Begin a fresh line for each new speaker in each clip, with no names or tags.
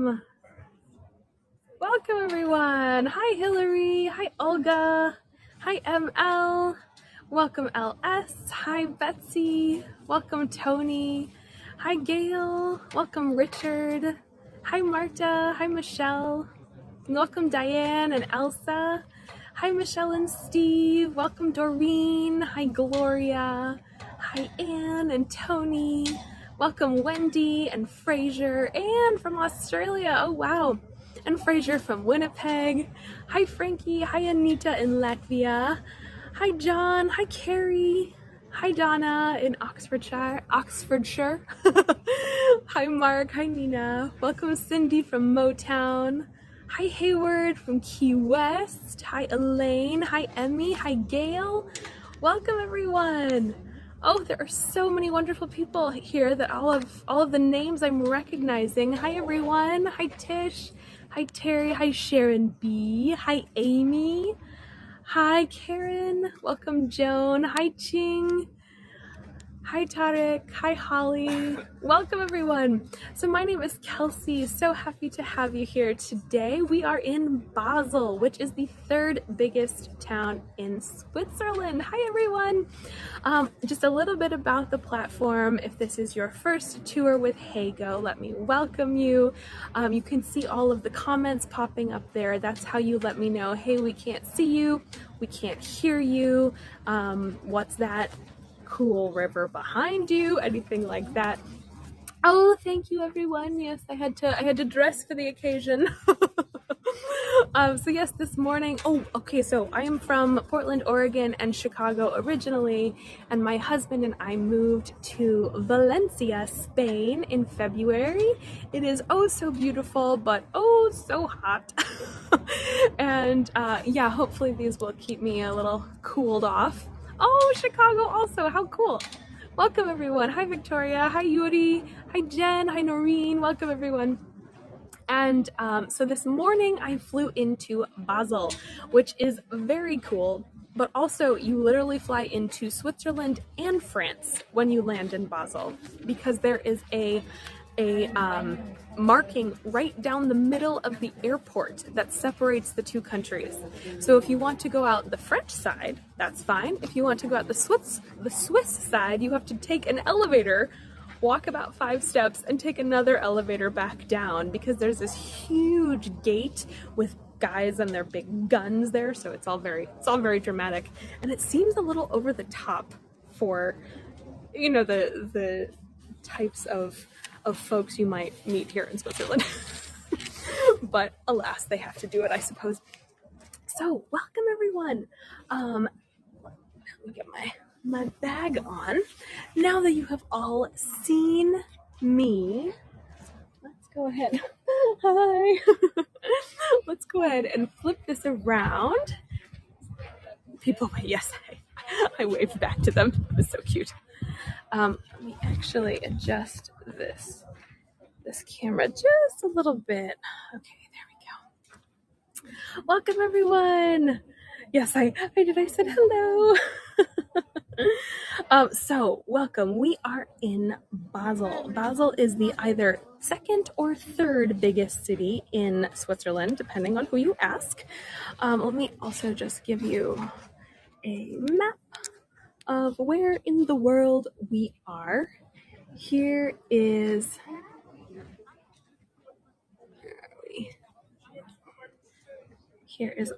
Welcome everyone. Hi Hillary. Hi Olga. Hi ML. Welcome LS. Hi Betsy. Welcome Tony. Hi Gail. Welcome Richard. Hi Marta. Hi Michelle. Welcome Diane and Elsa. Hi Michelle and Steve. Welcome Doreen. Hi Gloria. Hi Anne and Tony. Welcome Wendy and Fraser, and from Australia. Oh wow. And Fraser from Winnipeg. Hi Frankie. Hi Anita in Latvia. Hi John. Hi Carrie. Hi Donna in Oxfordshire. Hi Mark. Hi Nina. Welcome Cindy from Motown. Hi Hayward from Key West. Hi Elaine. Hi Emmy. Hi Gail. Welcome everyone. Oh, there are so many wonderful people here that all of the names I'm recognizing. Hi everyone. Hi Tish. Hi Terry. Hi Sharon B. Hi Amy. Hi Karen. Welcome Joan. Hi Ching. Hi Tarek. Hi Holly. Welcome everyone. So my name is Kelsey. So happy to have you here today. We are in Basel, which is the third biggest town in Switzerland. Hi everyone. Just a little bit about the platform. If this is your first tour with Heygo, let me welcome you. You can see all of the comments popping up there. That's how you let me know, hey, we can't see you, we can't hear you, what's that cool river behind you, anything like that. Oh, thank you everyone. Yes, I had to dress for the occasion. So yes, this morning, so I am from Portland, Oregon and Chicago originally, and my husband and I moved to Valencia, Spain in February. It is oh so beautiful, but oh so hot. And yeah, hopefully these will keep me a little cooled off. Oh, Chicago also, how cool. Welcome everyone. Hi Victoria, hi Yuri, hi Jen, hi Noreen, welcome everyone. And so this morning I flew into Basel, which is very cool, but also you literally fly into Switzerland and France when you land in Basel, because there is a marking right down the middle of the airport that separates the two countries. So if you want to go out the French side, that's fine. If you want to go out the Swiss side, you have to take an elevator, walk about 5 steps, and take another elevator back down, because there's this huge gate with guys and their big guns there. So it's all very dramatic, and it seems a little over the top for, you know, the types of folks you might meet here in Switzerland. But alas, they have to do it, I suppose. So welcome everyone. Let me get my bag on. Now that you have all seen me, let's go ahead. Hi. Let's go ahead and flip this around. People, yes, I waved back to them. It was so cute. Let me actually adjust this camera just a little bit. Okay, there we go. Welcome everyone. Yes, I said hello. So welcome. We are in Basel. Basel is the either second or third biggest city in Switzerland, depending on who you ask. Let me also just give you a map of where in the world we are. Here is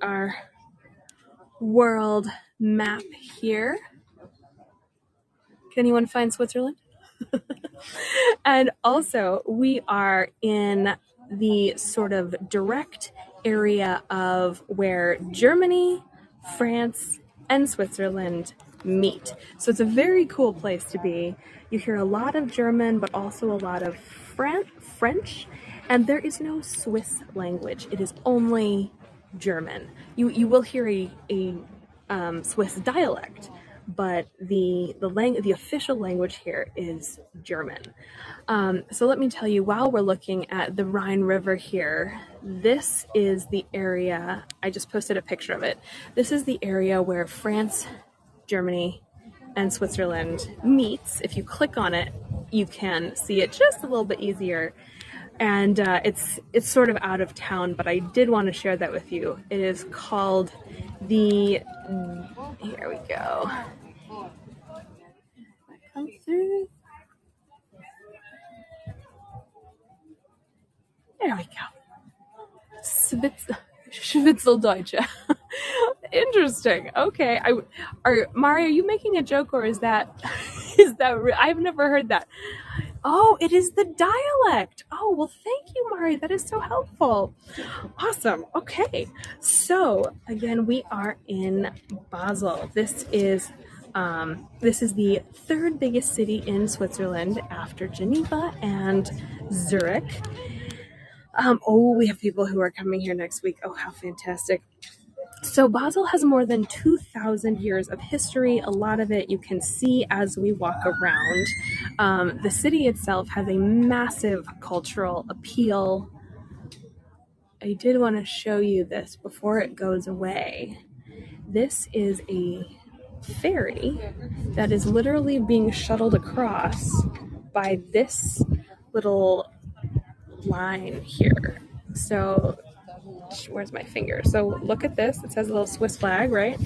our world map here. Can anyone find Switzerland? And also, we are in the sort of direct area of where Germany, France, and Switzerland meet. So it's a very cool place to be. You hear a lot of German, but also a lot of French, and there is no Swiss language. It is only German. You will hear a Swiss dialect, but the official language here is German. So let me tell you, while we're looking at the Rhine River here, this is the area, I just posted a picture of it. This is the area where France, Germany, and Switzerland meets. If you click on it, you can see it just a little bit easier. and it's sort of out of town, but I did want to share that with you. It is called the, here we go. Come through. There we go. Schwitzeldeutsche. Interesting. Okay. Mari, are you making a joke, or is that I've never heard that. Oh, it is the dialect. Oh, well, thank you, Mari. That is so helpful. Awesome. Okay. So again, we are in Basel. This is the third biggest city in Switzerland after Geneva and Zurich. We have people who are coming here next week. Oh, how fantastic. So Basel has more than 2,000 years of history. A lot of it you can see as we walk around. The city itself has a massive cultural appeal. I did want to show you this before it goes away. This is a ferry that is literally being shuttled across by this little line here. So where's my finger? So look at this. It says a little Swiss flag, right?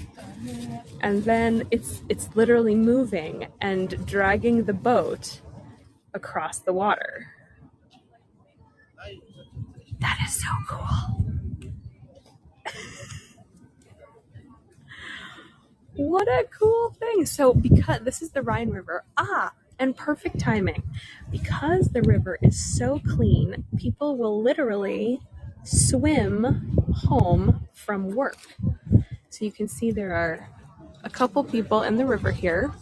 And then it's literally moving and dragging the boat across the water. That is so cool. What a cool thing. So because this is the Rhine River, and perfect timing. Because the river is so clean, people will literally swim home from work. So you can see there are a couple people in the river here.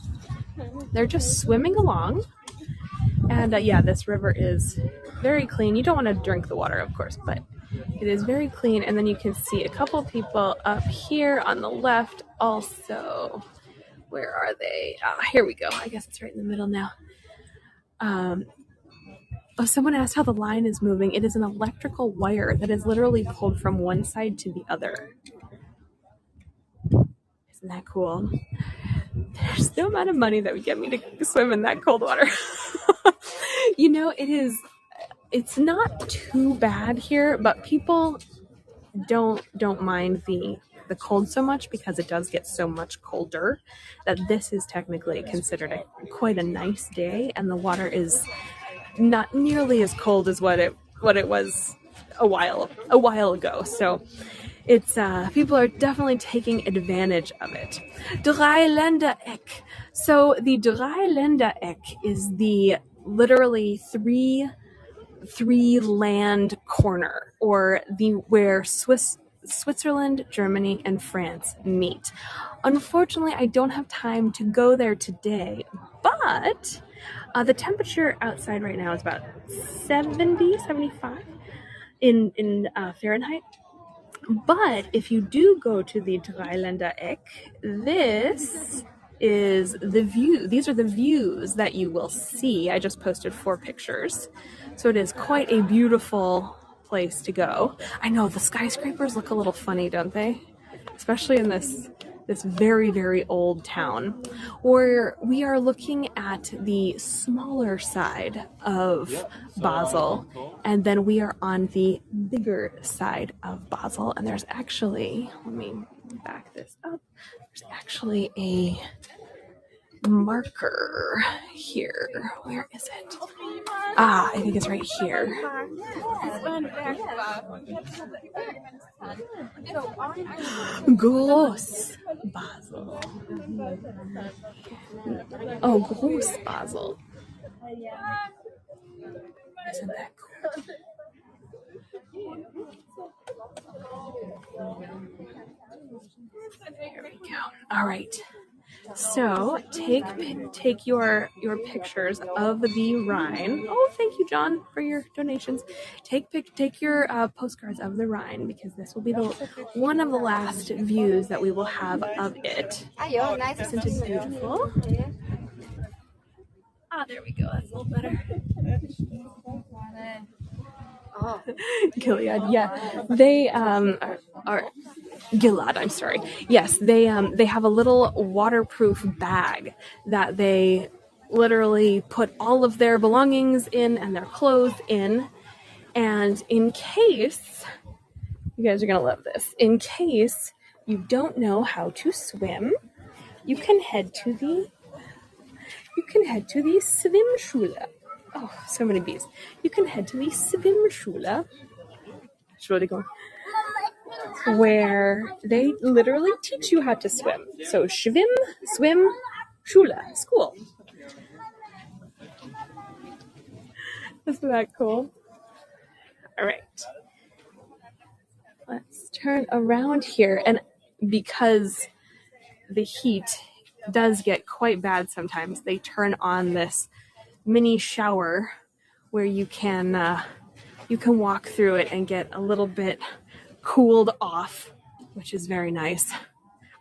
They're just swimming along. And this river is very clean. You don't want to drink the water, of course, but it is very clean. And then you can see a couple people up here on the left also. Where are they? Here we go. I guess it's right in the middle now. Someone asked how the line is moving. It is an electrical wire that is literally pulled from one side to the other. Isn't that cool? There's no amount of money that would get me to swim in that cold water. It's not too bad here, but people don't mind the cold so much because it does get so much colder that this is technically considered quite a nice day, and the water is not nearly as cold as what it was a while ago. So it's people are definitely taking advantage of it. Dreiländereck. So the Dreiländereck is the literally three land corner, or where Switzerland, Germany, and France meet. Unfortunately, I don't have time to go there today, but the temperature outside right now is about 75 in Fahrenheit. But if you do go to the Dreiländereck, this is the view. These are the views that you will see. I just posted 4 pictures. So it is quite a beautiful place to go. I know the skyscrapers look a little funny, don't they? Especially in this very, very old town. Or we are looking at the smaller side of Basel, and then we are on the bigger side of Basel. And there's actually, let me back this up, there's actually a marker here. Where is it? I think it's right here. Groß Basel. Oh, Groß Basel. Isn't that cool? Here we go. All right. So take your pictures of the Rhine. Oh, thank you, John, for your donations. Take your postcards of the Rhine, because this will be one of the last views that we will have of it. Isn't it beautiful? There we go. That's a little better. Gilead, yeah, they are Gilad, I'm sorry. Yes, they have a little waterproof bag that they literally put all of their belongings in and their clothes in, And in case, you guys are going to love this, in case you don't know how to swim, you can head to the Swimschule. Oh, so many bees. You can head to the Swimschule, Entschuldigung, where they literally teach you how to swim. So Schwim, swim, Schule, school. Isn't that cool? All right. Let's turn around here. And because the heat does get quite bad sometimes, they turn on this mini shower where you can walk through it and get a little bit cooled off, which is very nice.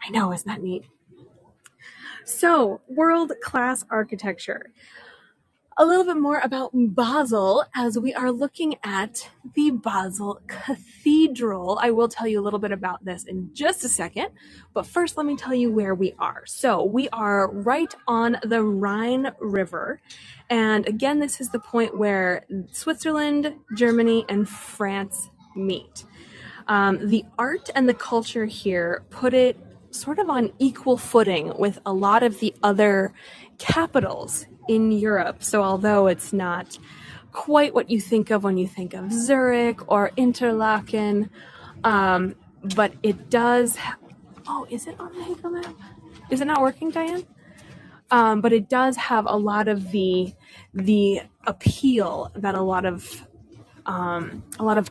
I know, isn't that neat? So, world-class architecture. A little bit more about Basel as we are looking at the Basel Cathedral. I will tell you a little bit about this in just a second, but first let me tell you where we are. So we are right on the Rhine River, and again, this is the point where Switzerland, Germany, and France meet. The art and the culture here put it sort of on equal footing with a lot of the other capitals in Europe. So although it's not quite what you think of when you think of Zurich or Interlaken, but it does. Oh, is it on the Hegel map? Is it not working, Diane? But it does have a lot of the appeal that a lot of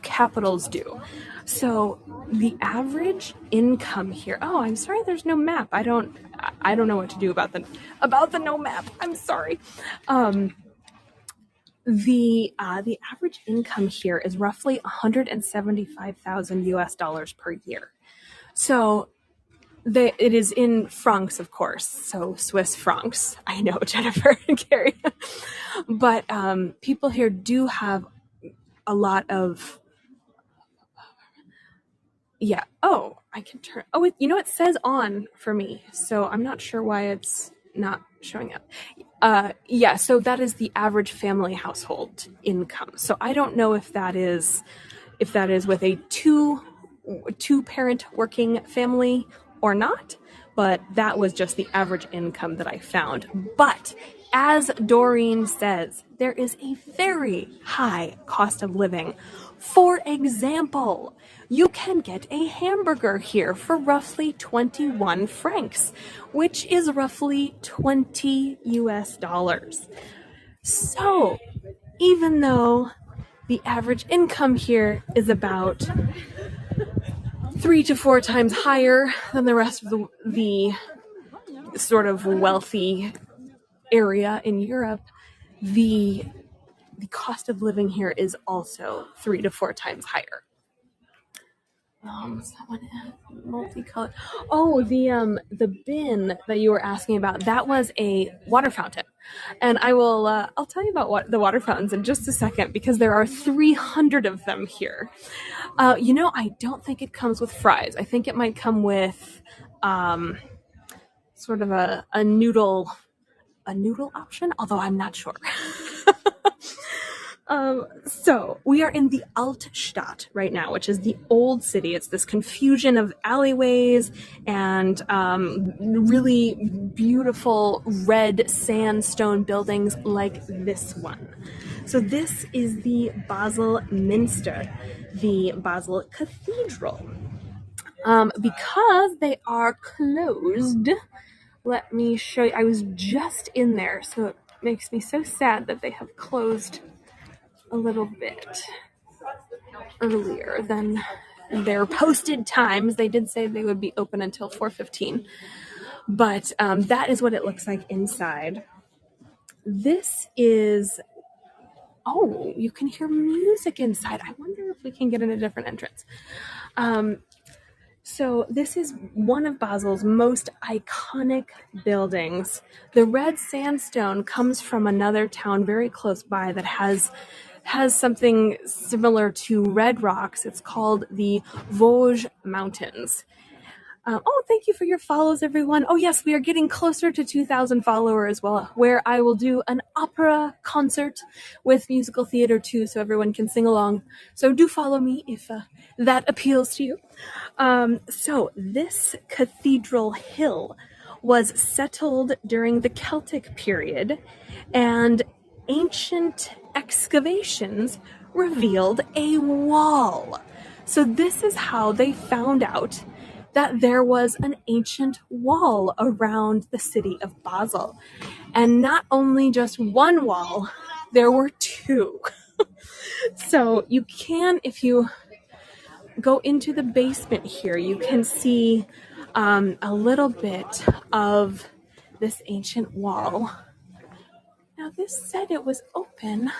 capitals do. So the average income here. Oh, I'm sorry, there's no map. I don't know what to do about the no map. I'm sorry. The average income here is roughly $175,000 per year. So it is in francs, of course. So Swiss francs. I know, Jennifer and Carrie. But people here do have a lot of. Yeah. Oh, I can turn. Oh, it says on for me, so I'm not sure why it's not showing up. Yeah. So that is the average family household income. So I don't know if that is with a two parent working family or not, but that was just the average income that I found. But as Doreen says, there is a very high cost of living. For example, you can get a hamburger here for roughly 21 francs, which is roughly $20 US. So, even though the average income here is about 3 to 4 times higher than the rest of the sort of wealthy area in Europe, the cost of living here is also 3 to 4 times higher. Multicolored. Oh, the bin that you were asking about, that was a water fountain. And I'll tell you about the water fountains in just a second, because there are 300 of them here. I don't think it comes with fries. I think it might come with sort of a noodle option, although I'm not sure. So we are in the Altstadt right now, which is the old city. It's this confusion of alleyways and really beautiful red sandstone buildings like this one. So this is the Basel Minster, the Basel Cathedral. Because they are closed, let me show you. I was just in there, so it makes me so sad that they have closed a little bit earlier than their posted times. They did say they would be open until 4:15, but that is what it looks like inside. This is, oh, you can hear music inside. I wonder if we can get in a different entrance. So this is one of Basel's most iconic buildings. The red sandstone comes from another town very close by that has something similar to red rocks. It's called the Vosges Mountains. Oh, thank you for your follows, everyone. Oh, yes, we are getting closer to 2,000 followers, well, where I will do an opera concert with musical theater too, so everyone can sing along. So do follow me if that appeals to you. So this cathedral hill was settled during the Celtic period, and ancient excavations revealed a wall. So this is how they found out that there was an ancient wall around the city of Basel. And not only just one wall, there were two. So you can, if you go into the basement here, you can see a little bit of this ancient wall. Now this said it was open.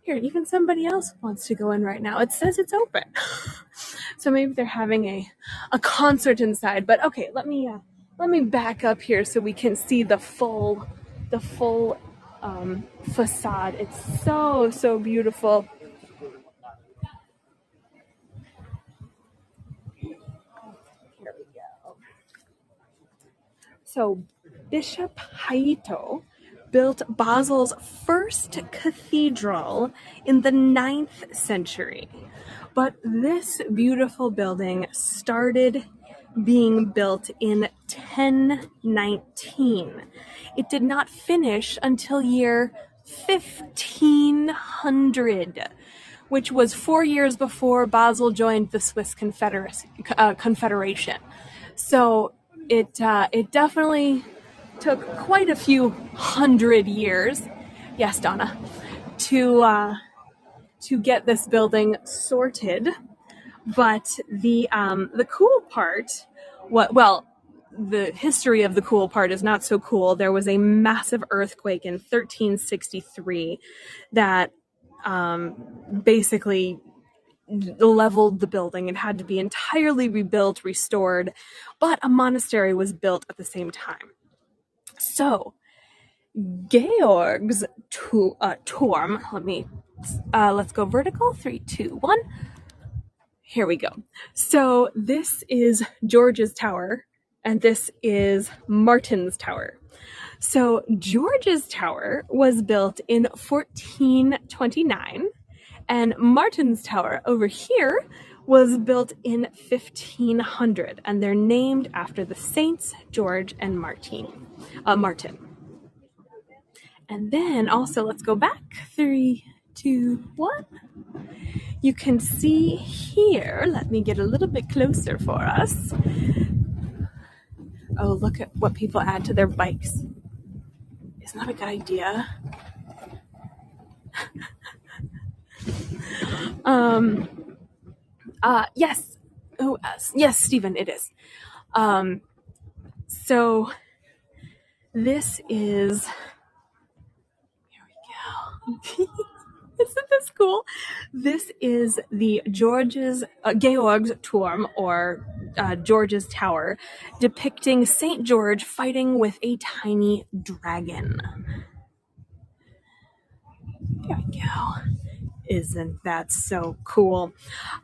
Here, even somebody else wants to go in right now. It says it's open. So maybe they're having a concert inside. But okay, let me back up here so we can see the full facade. It's so beautiful. Here we go. So Bishop Haito built Basel's first cathedral in the 9th century. But this beautiful building started being built in 1019. It did not finish until year 1500, which was 4 years before Basel joined the Swiss Confederation. So it definitely took quite a few hundred years, yes, Donna, to get this building sorted. But the cool part, the history of the cool part is not so cool. There was a massive earthquake in 1363 that basically leveled the building. It had to be entirely rebuilt, restored, but a monastery was built at the same time. So Georg's Turm, let's go vertical, 3, 2, 1. Here we go. So this is George's Tower, and this is Martin's Tower. So George's Tower was built in 1429, and Martin's Tower over here was built in 1500, and they're named after the saints George and Martin. And then also, let's go back, 3, 2, 1. You can see here, let me get a little bit closer for us. Oh, look at what people add to their bikes. Isn't that a good idea? Yes. Oh, yes, Stephen, it is. So this is, here we go. Isn't this cool? This is the Georg's Turm, or George's Tower, depicting St. George fighting with a tiny dragon. There we go. Isn't that so cool?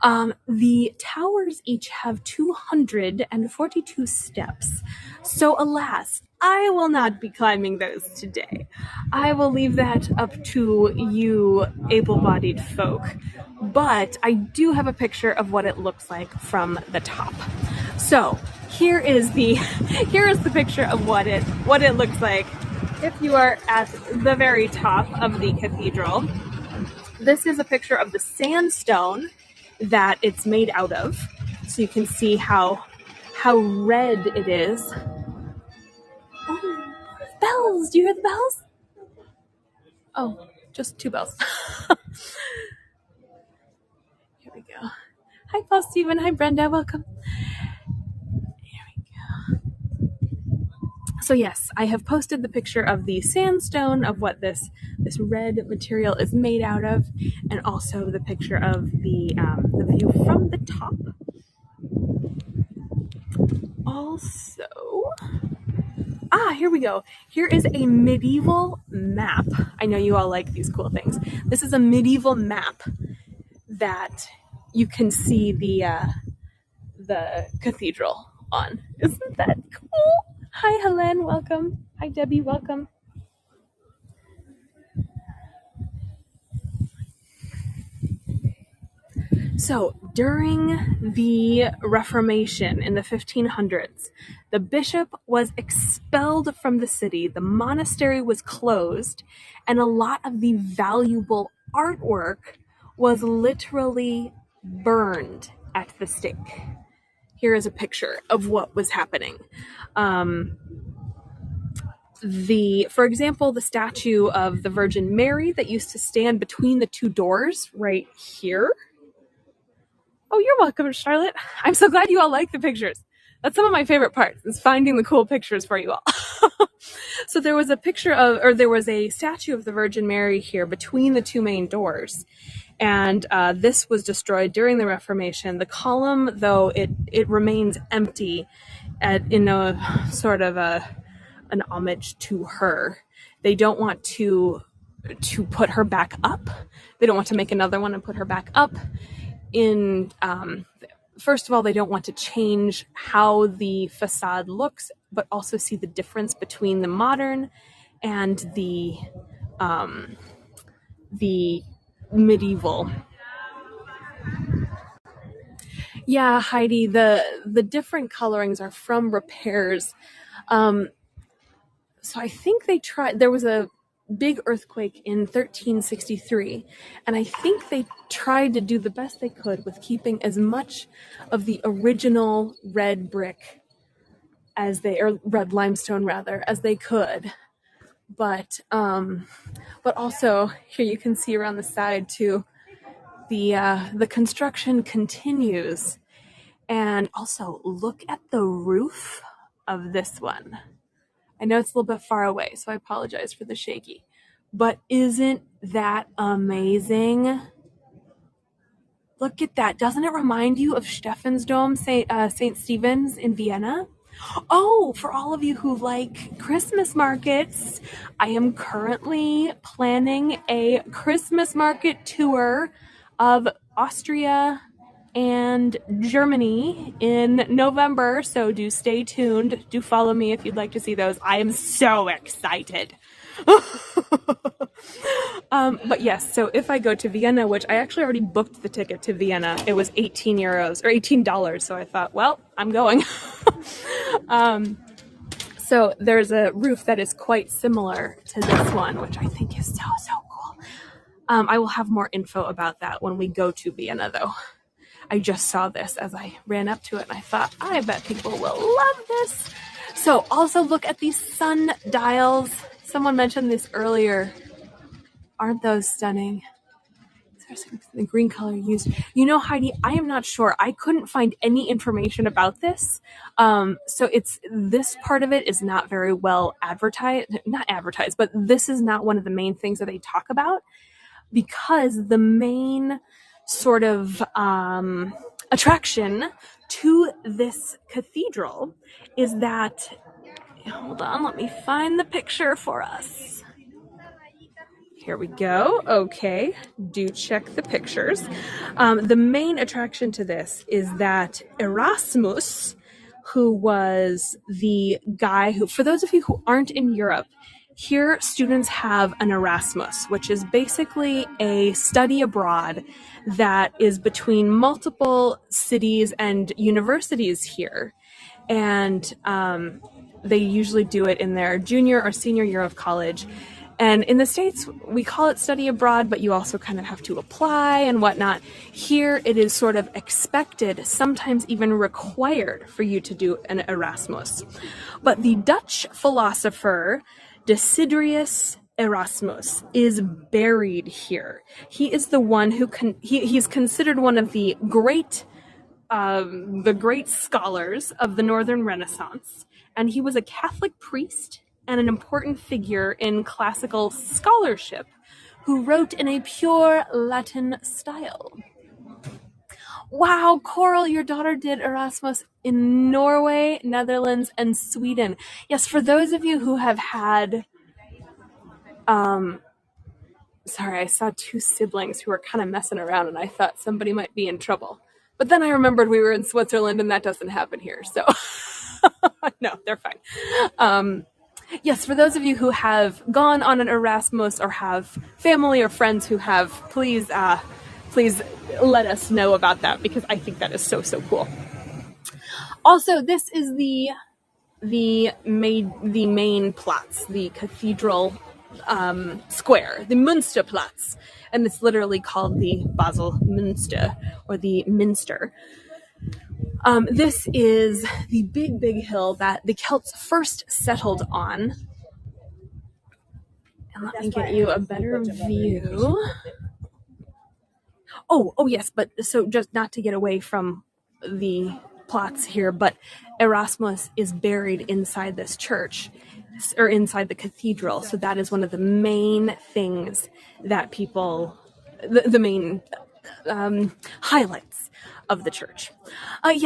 The towers each have 242 steps. So alas, I will not be climbing those today. I will leave that up to you able-bodied folk. But I do have a picture of what it looks like from the top. So here is the picture of what it looks like if you are at the very top of the cathedral. This is a picture of the sandstone that it's made out of. So you can see how red it is. Oh, bells! Do you hear the bells? Oh, just 2 bells. Here we go. Hi, Paul Stephen. Hi, Brenda. Welcome. Here we go. So yes, I have posted the picture of the sandstone, of what this red material is made out of, and also the picture of the view from the top. Also, here we go. Here is a medieval map. I know you all like these cool things. This is a medieval map that you can see the cathedral on. Isn't that cool? Hi, Helene, welcome. Hi, Debbie, welcome. So, during the Reformation in the 1500s, the bishop was expelled from the city, the monastery was closed, and a lot of the valuable artwork was literally burned at the stake. Here is a picture of what was happening. For example, the statue of the Virgin Mary that used to stand between the two doors right here. Oh, you're welcome, Charlotte. I'm so glad you all like the pictures. That's some of my favorite parts, is finding the cool pictures for you all. So there was a statue of the Virgin Mary here between the two main doors. And this was destroyed during the Reformation. The column, though, it remains empty in a sort of an homage to her. They don't want to put her back up. They don't want to make another one and put her back up. First of all, they don't want to change how the facade looks, but also see the difference between the modern and the medieval. Yeah, Heidi, the different colorings are from repairs. So I think there was a big earthquake in 1363, and I think they tried to do the best they could with keeping as much of the original red brick or red limestone rather, as they could. But also here you can see around the side too, the construction continues. And also look at the roof of this one. I know it's a little bit far away, so I apologize for the shaky. But isn't that amazing? Look at that. Doesn't it remind you of Stephansdom, St. Stephen's in Vienna? Oh, for all of you who like Christmas markets, I am currently planning a Christmas market tour of Austria and Germany in November, so do stay tuned. Do follow me if you'd like to see those. I am so excited. But yes, so if I go to Vienna, which I actually already booked the ticket to Vienna, it was 18 euros or $18, so I thought, well, I'm going. So there's a roof that is quite similar to this one, which I think is so cool. I will have more info about that when we go to Vienna, though. I just saw this as I ran up to it, and I thought, I bet people will love this. So also look at these sun dials. Someone mentioned this earlier. Aren't those stunning? The green color used. You know, Heidi, I am not sure. I couldn't find any information about this. So this part of it is not very well not advertised, but this is not one of the main things that they talk about, because the main sort of attraction to this cathedral is that, hold on, let me find the picture for us. Here we go. Okay, do check the pictures. The main attraction to this is that Erasmus, who was the guy who, for those of you who aren't in Europe, here students have an Erasmus, which is basically a study abroad that is between multiple cities and universities here. And they usually do it in their junior or senior year of college. And in the States, we call it study abroad, but you also kind of have to apply and whatnot. Here, it is sort of expected, sometimes even required, for you to do an Erasmus. But the Dutch philosopher Desiderius Erasmus is buried here. He is the one who he's considered one of the great scholars of the Northern Renaissance, and he was a Catholic priest and an important figure in classical scholarship who wrote in a pure Latin style. Wow, Coral, your daughter did Erasmus in Norway, Netherlands, and Sweden. Yes, for those of you who have had... sorry, I saw two siblings who were kind of messing around, and I thought somebody might be in trouble. But then I remembered we were in Switzerland and that doesn't happen here. So no, they're fine. Yes, for those of you who have gone on an Erasmus or have family or friends who have, please let us know about that because I think that is so cool. Also, this is the main Platz, the cathedral square, the Münsterplatz, and it's literally called the Basel Münster or the Minster. This is the big hill that the Celts first settled on. And let me get you a better view. Oh yes, but so just not to get away from the plots here, but Erasmus is buried inside this church or inside the cathedral. So that is one of the main things that people, the main highlights of the church.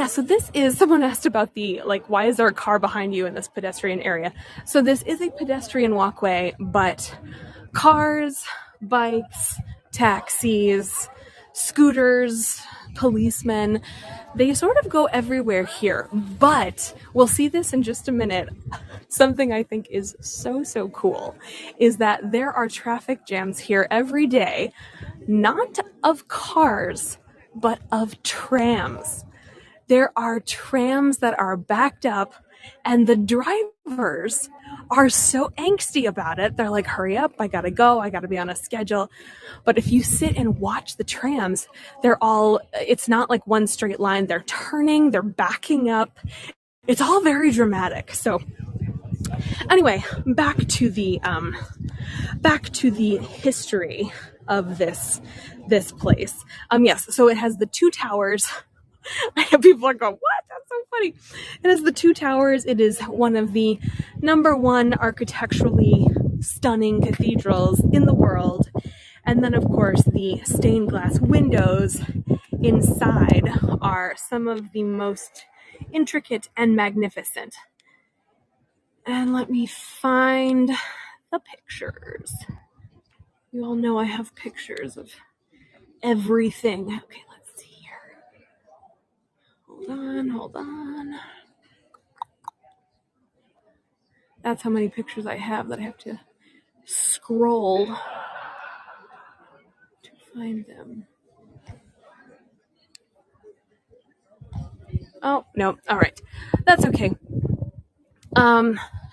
So this is, someone asked about the, like, why is there a car behind you in this pedestrian area? So this is a pedestrian walkway, but cars, bikes, taxis, scooters, policemen, they sort of go everywhere here. But we'll see this in just a minute. Something I think is so cool is that there are traffic jams here every day, not of cars, but of trams. There are trams that are backed up and the drivers are so angsty about it. They're like, hurry up, I gotta go, I gotta be on a schedule. But if you sit and watch the trams, it's not like one straight line. They're turning, they're backing up. It's all very dramatic. So anyway, back to the history of this place. Yes, so it has the two towers. I have people go, what? That's so funny. It has the two towers. It is one of the #1 architecturally stunning cathedrals in the world. And then, of course, the stained glass windows inside are some of the most intricate and magnificent. And let me find the pictures. You all know I have pictures of everything. Okay, let's see here. Hold on. That's how many pictures I have that I have to scroll to find them. Oh, no. All right. That's okay.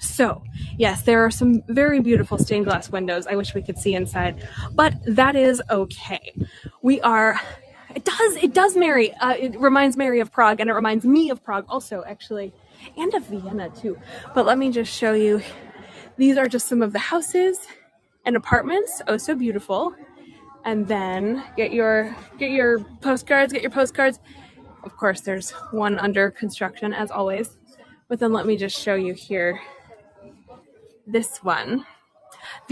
So, yes, there are some very beautiful stained glass windows. I wish we could see inside, but that is okay. It does it reminds Mary of Prague, and it reminds me of Prague also, actually, and of Vienna, too. But let me just show you. These are just some of the houses and apartments. Oh, so beautiful. And then get your postcards, Of course, there's one under construction, as always. But then let me just show you here this one.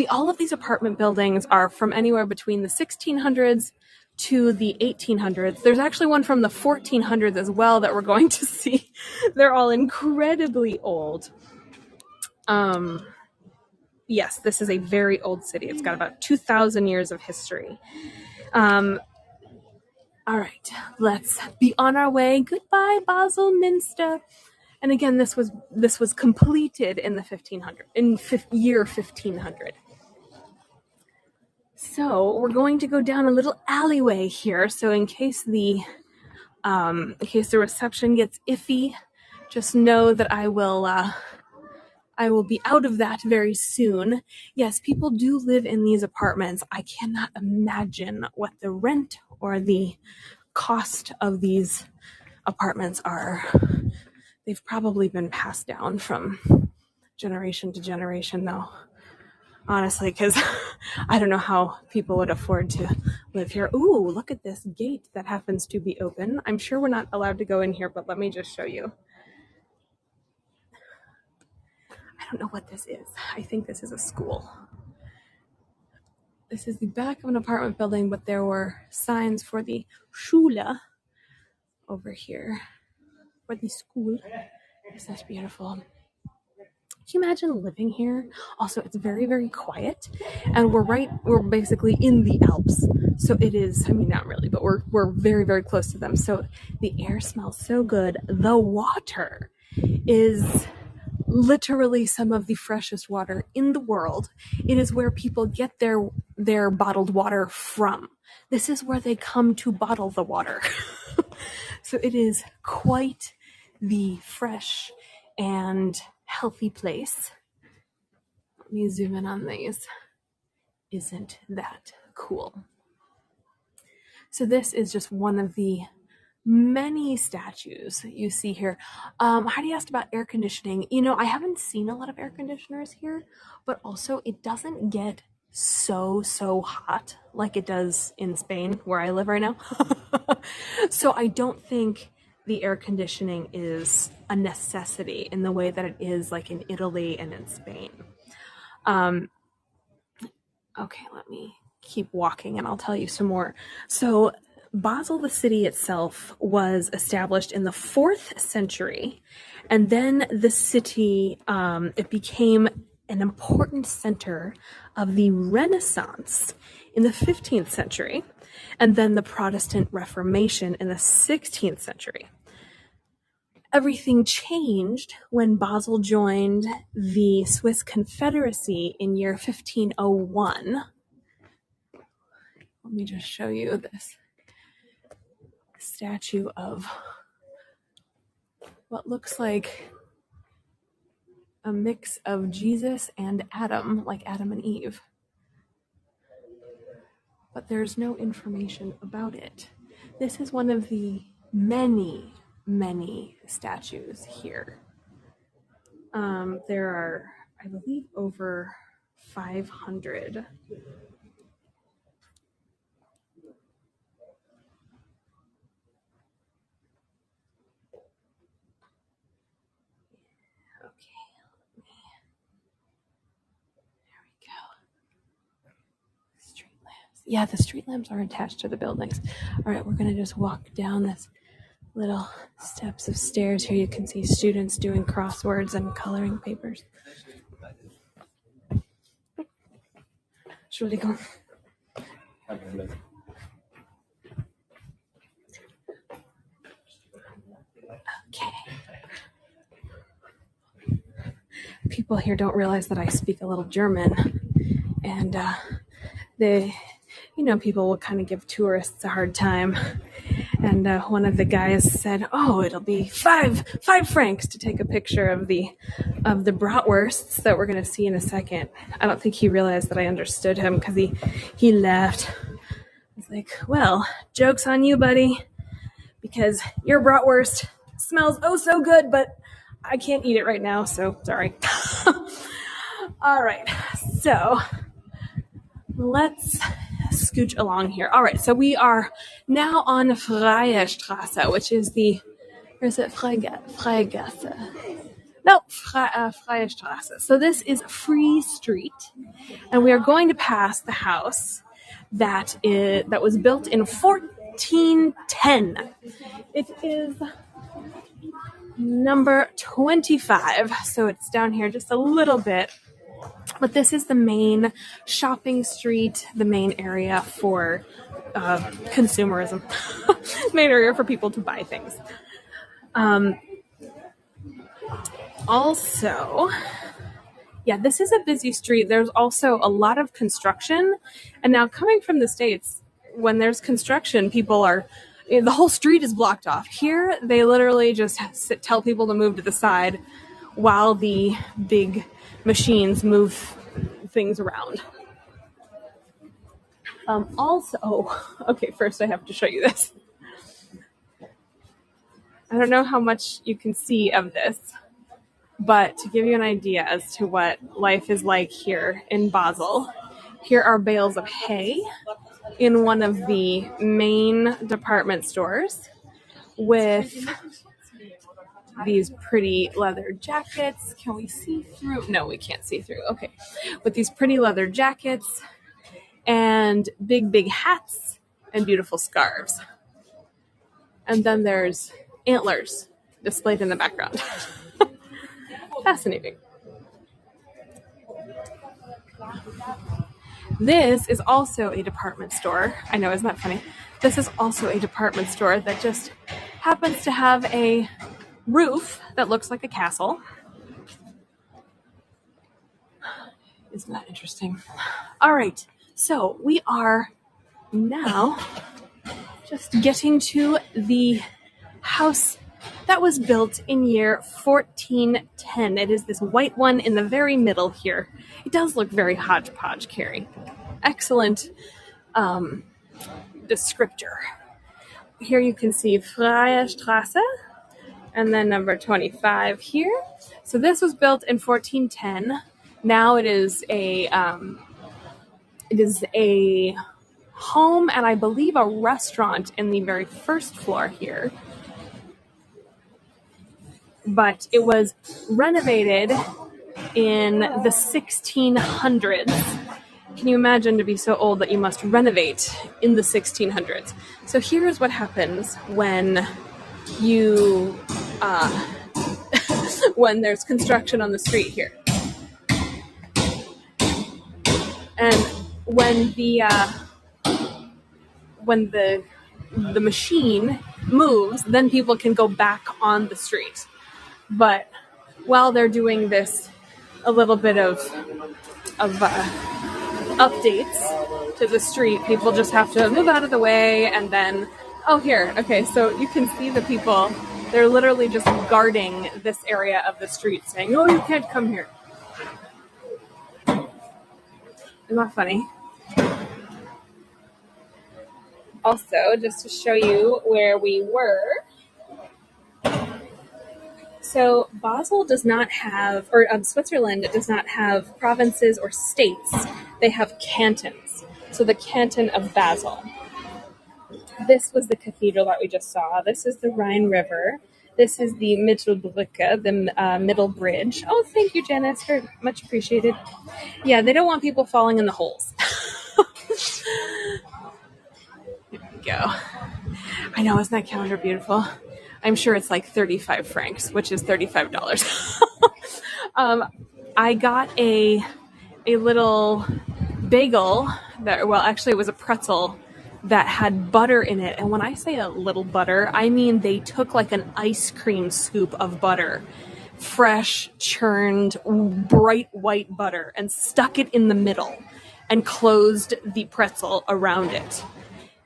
All of these apartment buildings are from anywhere between the 1600s to the 1800s. There's actually one from the 1400s as well that we're going to see. They're all incredibly old. Yes, this is a very old city. It's got about 2,000 years of history. All right, let's be on our way. Goodbye, Basel Minster. And again, this was completed in the year 1500. So we're going to go down a little alleyway here. So in case the reception gets iffy, just know that I will be out of that very soon. Yes, people do live in these apartments. I cannot imagine what the rent or the cost of these apartments are. They've probably been passed down from generation to generation, though. Honestly, because I don't know how people would afford to live here. Ooh, look at this gate that happens to be open. I'm sure we're not allowed to go in here, but let me just show you. I don't know what this is. I think this is a school. This is the back of an apartment building, but there were signs for the Schule over here. For the school. Is that beautiful? Can you imagine living here? Also, it's very, very quiet, and we're basically in the Alps. So it is, I mean, not really, but we're very, very close to them. So the air smells so good. The water is literally some of the freshest water in the world. It is where people get their bottled water from. This is where they come to bottle the water. So it is quite the fresh and healthy place. Let me zoom in on these. Isn't that cool? So this is just one of the many statues that you see here. Heidi asked about air conditioning. You know, I haven't seen a lot of air conditioners here, but also it doesn't get so hot like it does in Spain, where I live right now. So I don't think the air conditioning is a necessity in the way that it is like in Italy and in Spain. Okay, let me keep walking and I'll tell you some more. So Basel, the city itself, was established in the 4th century, and then the city, it became an important center of the Renaissance in the 15th century, and then the Protestant Reformation in the 16th century. Everything changed when Basel joined the Swiss Confederacy in year 1501. Let me just show you this statue of what looks like a mix of Jesus and Adam, like Adam and Eve. But there's no information about it. This is one of the many statues here. There are, I believe, over 500. Yeah, the street lamps are attached to the buildings. All right, we're gonna just walk down this little steps of stairs here. You can see students doing crosswords and coloring papers. Entschuldigung. Okay. People here don't realize that I speak a little German, and people will kind of give tourists a hard time. And one of the guys said, "Oh, it'll be five francs to take a picture of the bratwursts that we're going to see in a second." I don't think he realized that I understood him because he laughed. I was like, "Well, joke's on you, buddy, because your bratwurst smells oh so good, but I can't eat it right now, so sorry." All right, so let's scooch along here. All right, so we are now on Freie Straße, which is Freigasse? No, Freie Straße. So this is Free Street, and we are going to pass the house that was built in 1410. It is number 25, so it's down here just a little bit. But this is the main shopping street, the main area for consumerism, main area for people to buy things. Also, yeah, this is a busy street. There's also a lot of construction. And now coming from the States, when there's construction, the whole street is blocked off. Here, they literally just tell people to move to the side while the big machines move things around. Okay, first I have to show you this. I don't know how much you can see of this, but to give you an idea as to what life is like here in Basel, here are bales of hay in one of the main department stores with these pretty leather jackets. Can we see through? No, we can't see through. Okay. With these pretty leather jackets and big hats and beautiful scarves. And then there's antlers displayed in the background. Fascinating. This is also a department store. I know, isn't that funny? This is also a department store that just happens to have a roof that looks like a castle. Isn't that interesting? All right, so we are now just getting to the house that was built in year 1410. It is this white one in the very middle here. It does look very hodgepodge, Carrie. Excellent descriptor. Here you can see Freie Straße and then number 25 here. So this was built in 1410. Now it is a home and I believe a restaurant in the very first floor here. But it was renovated in the 1600s. Can you imagine to be so old that you must renovate in the 1600s? So here's what happens when you when there's construction on the street here. And when the machine moves, then people can go back on the street. But while they're doing this, a little bit of updates to the street, people just have to move out of the way and then, oh, here. Okay, so you can see the people, they're literally just guarding this area of the street saying, oh, you can't come here. Isn't that funny? Also, just to show you where we were. So Basel does not have, or Switzerland does not have provinces or states. They have cantons. So the canton of Basel. This was the cathedral that we just saw. This is the Rhine River. This is the Mittelbrücke, the middle bridge. Oh, thank you, Janice. Very much appreciated. Yeah, they don't want people falling in the holes. Here we go. I know, isn't that calendar beautiful? I'm sure it's like 35 francs, which is $35. I got a little bagel that, well, actually it was a pretzel that had butter in it. And when I say a little butter, I mean they took like an ice cream scoop of butter, fresh, churned, bright white butter, and stuck it in the middle and closed the pretzel around it.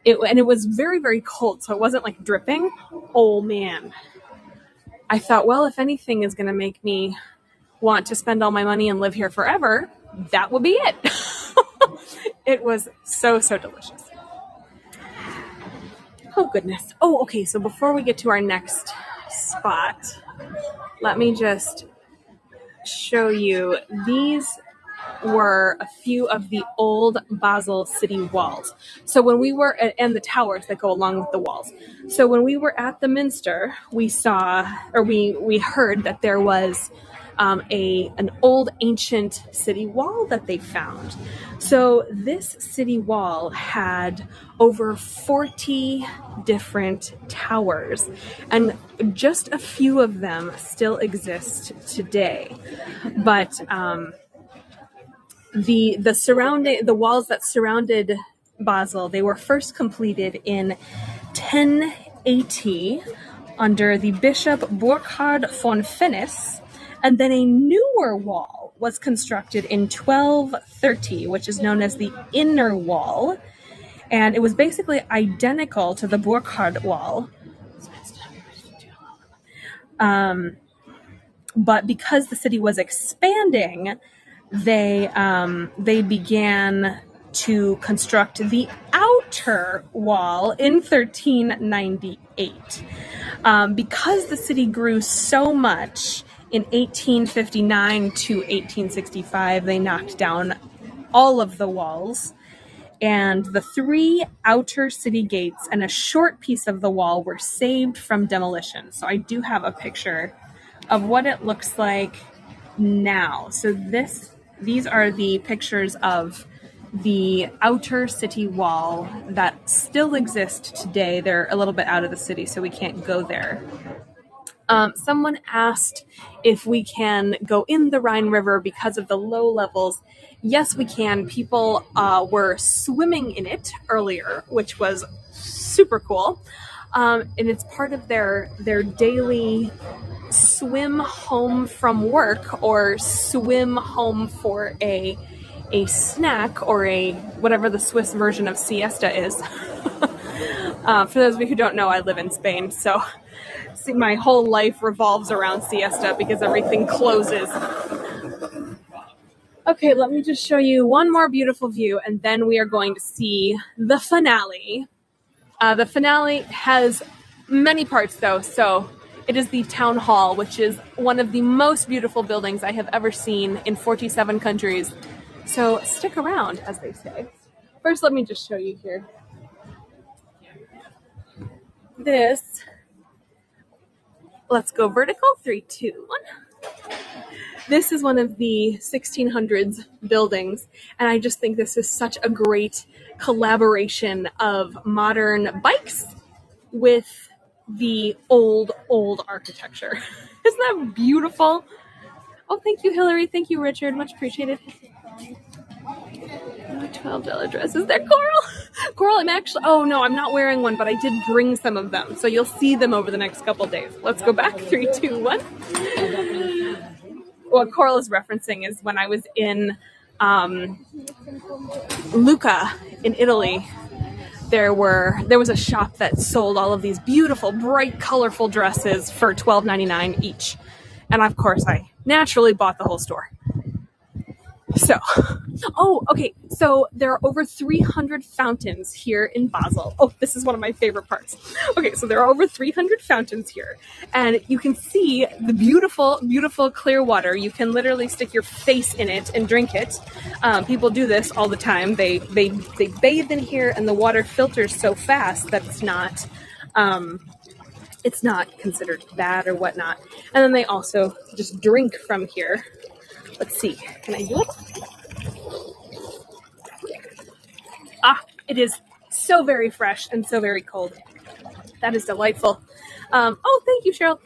And it was very, very cold, so it wasn't like dripping. Oh, man. I thought, well, if anything is going to make me want to spend all my money and live here forever, that would be it. It was so, so delicious. Oh, goodness. Oh, okay, so before we get to our next spot, let me just show you these were a few of the old Basel city walls. So when we were, and the towers that go along with the walls. So when we were at the Minster, we saw, or we heard that there was an old ancient city wall that they found. So this city wall had over 40 different towers, and just a few of them still exist today. But the walls that surrounded Basel, they were first completed in 1080 under the Bishop Burkhard von Fennis, and then a newer wall was constructed in 1230, which is known as the Inner Wall, and it was basically identical to the Burkhard Wall. But because the city was expanding, they began to construct the outer wall in 1398. Because the city grew so much, in 1859 to 1865, they knocked down all of the walls, and the 3 outer city gates and a short piece of the wall were saved from demolition. So I do have a picture of what it looks like now. So these are the pictures of the outer city wall that still exist today. They're a little bit out of the city, so we can't go there. Someone asked if we can go in the Rhine River because of the low levels. Yes, we can. People were swimming in it earlier, which was super cool. And it's part of their daily swim home from work or swim home for a snack or a whatever the Swiss version of siesta is. For those of you who don't know, I live in Spain, so see, my whole life revolves around siesta because everything closes. Okay, let me just show you one more beautiful view, and then we are going to see the finale. The finale has many parts, though, so it is the town hall, which is one of the most beautiful buildings I have ever seen in 47 countries. So stick around, as they say. First, let me just show you here. This, let's go vertical, 3, 2, 1. This is one of the 1600s buildings, and I just think this is such a great collaboration of modern bikes with the old architecture. Isn't that beautiful? Oh, thank you, Hillary. Thank you, Richard. Much appreciated. $12 dresses. They're Coral. Coral, I'm not wearing one, but I did bring some of them. So you'll see them over the next couple days. Let's go back. 3, 2, 1. What Coral is referencing is when I was in Lucca in Italy, there was a shop that sold all of these beautiful, bright, colorful dresses for $12.99 each. And of course, I naturally bought the whole store. So, okay. So there are over 300 fountains here in Basel. Oh, this is one of my favorite parts. Okay, so there are over 300 fountains here, and you can see the beautiful, beautiful clear water. You can literally stick your face in it and drink it. People do this all the time. They bathe in here, and the water filters so fast that it's not considered bad or whatnot. And then they also just drink from here. Let's see. Can I do it? It is so very fresh and so very cold. That is delightful. Thank you, Cheryl.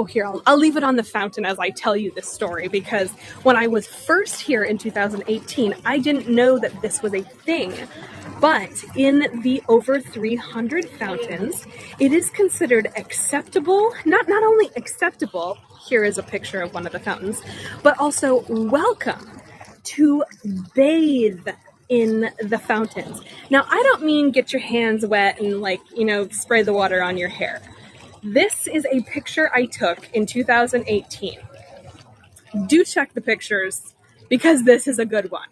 Here, I'll leave it on the fountain as I tell you this story, because when I was first here in 2018, I didn't know that this was a thing. But in the over 300 fountains, it is considered acceptable, not only acceptable, here is a picture of one of the fountains, but also welcome to bathe in the fountains. Now, I don't mean get your hands wet and spray the water on your hair. This is a picture I took in 2018. Do check the pictures because this is a good one.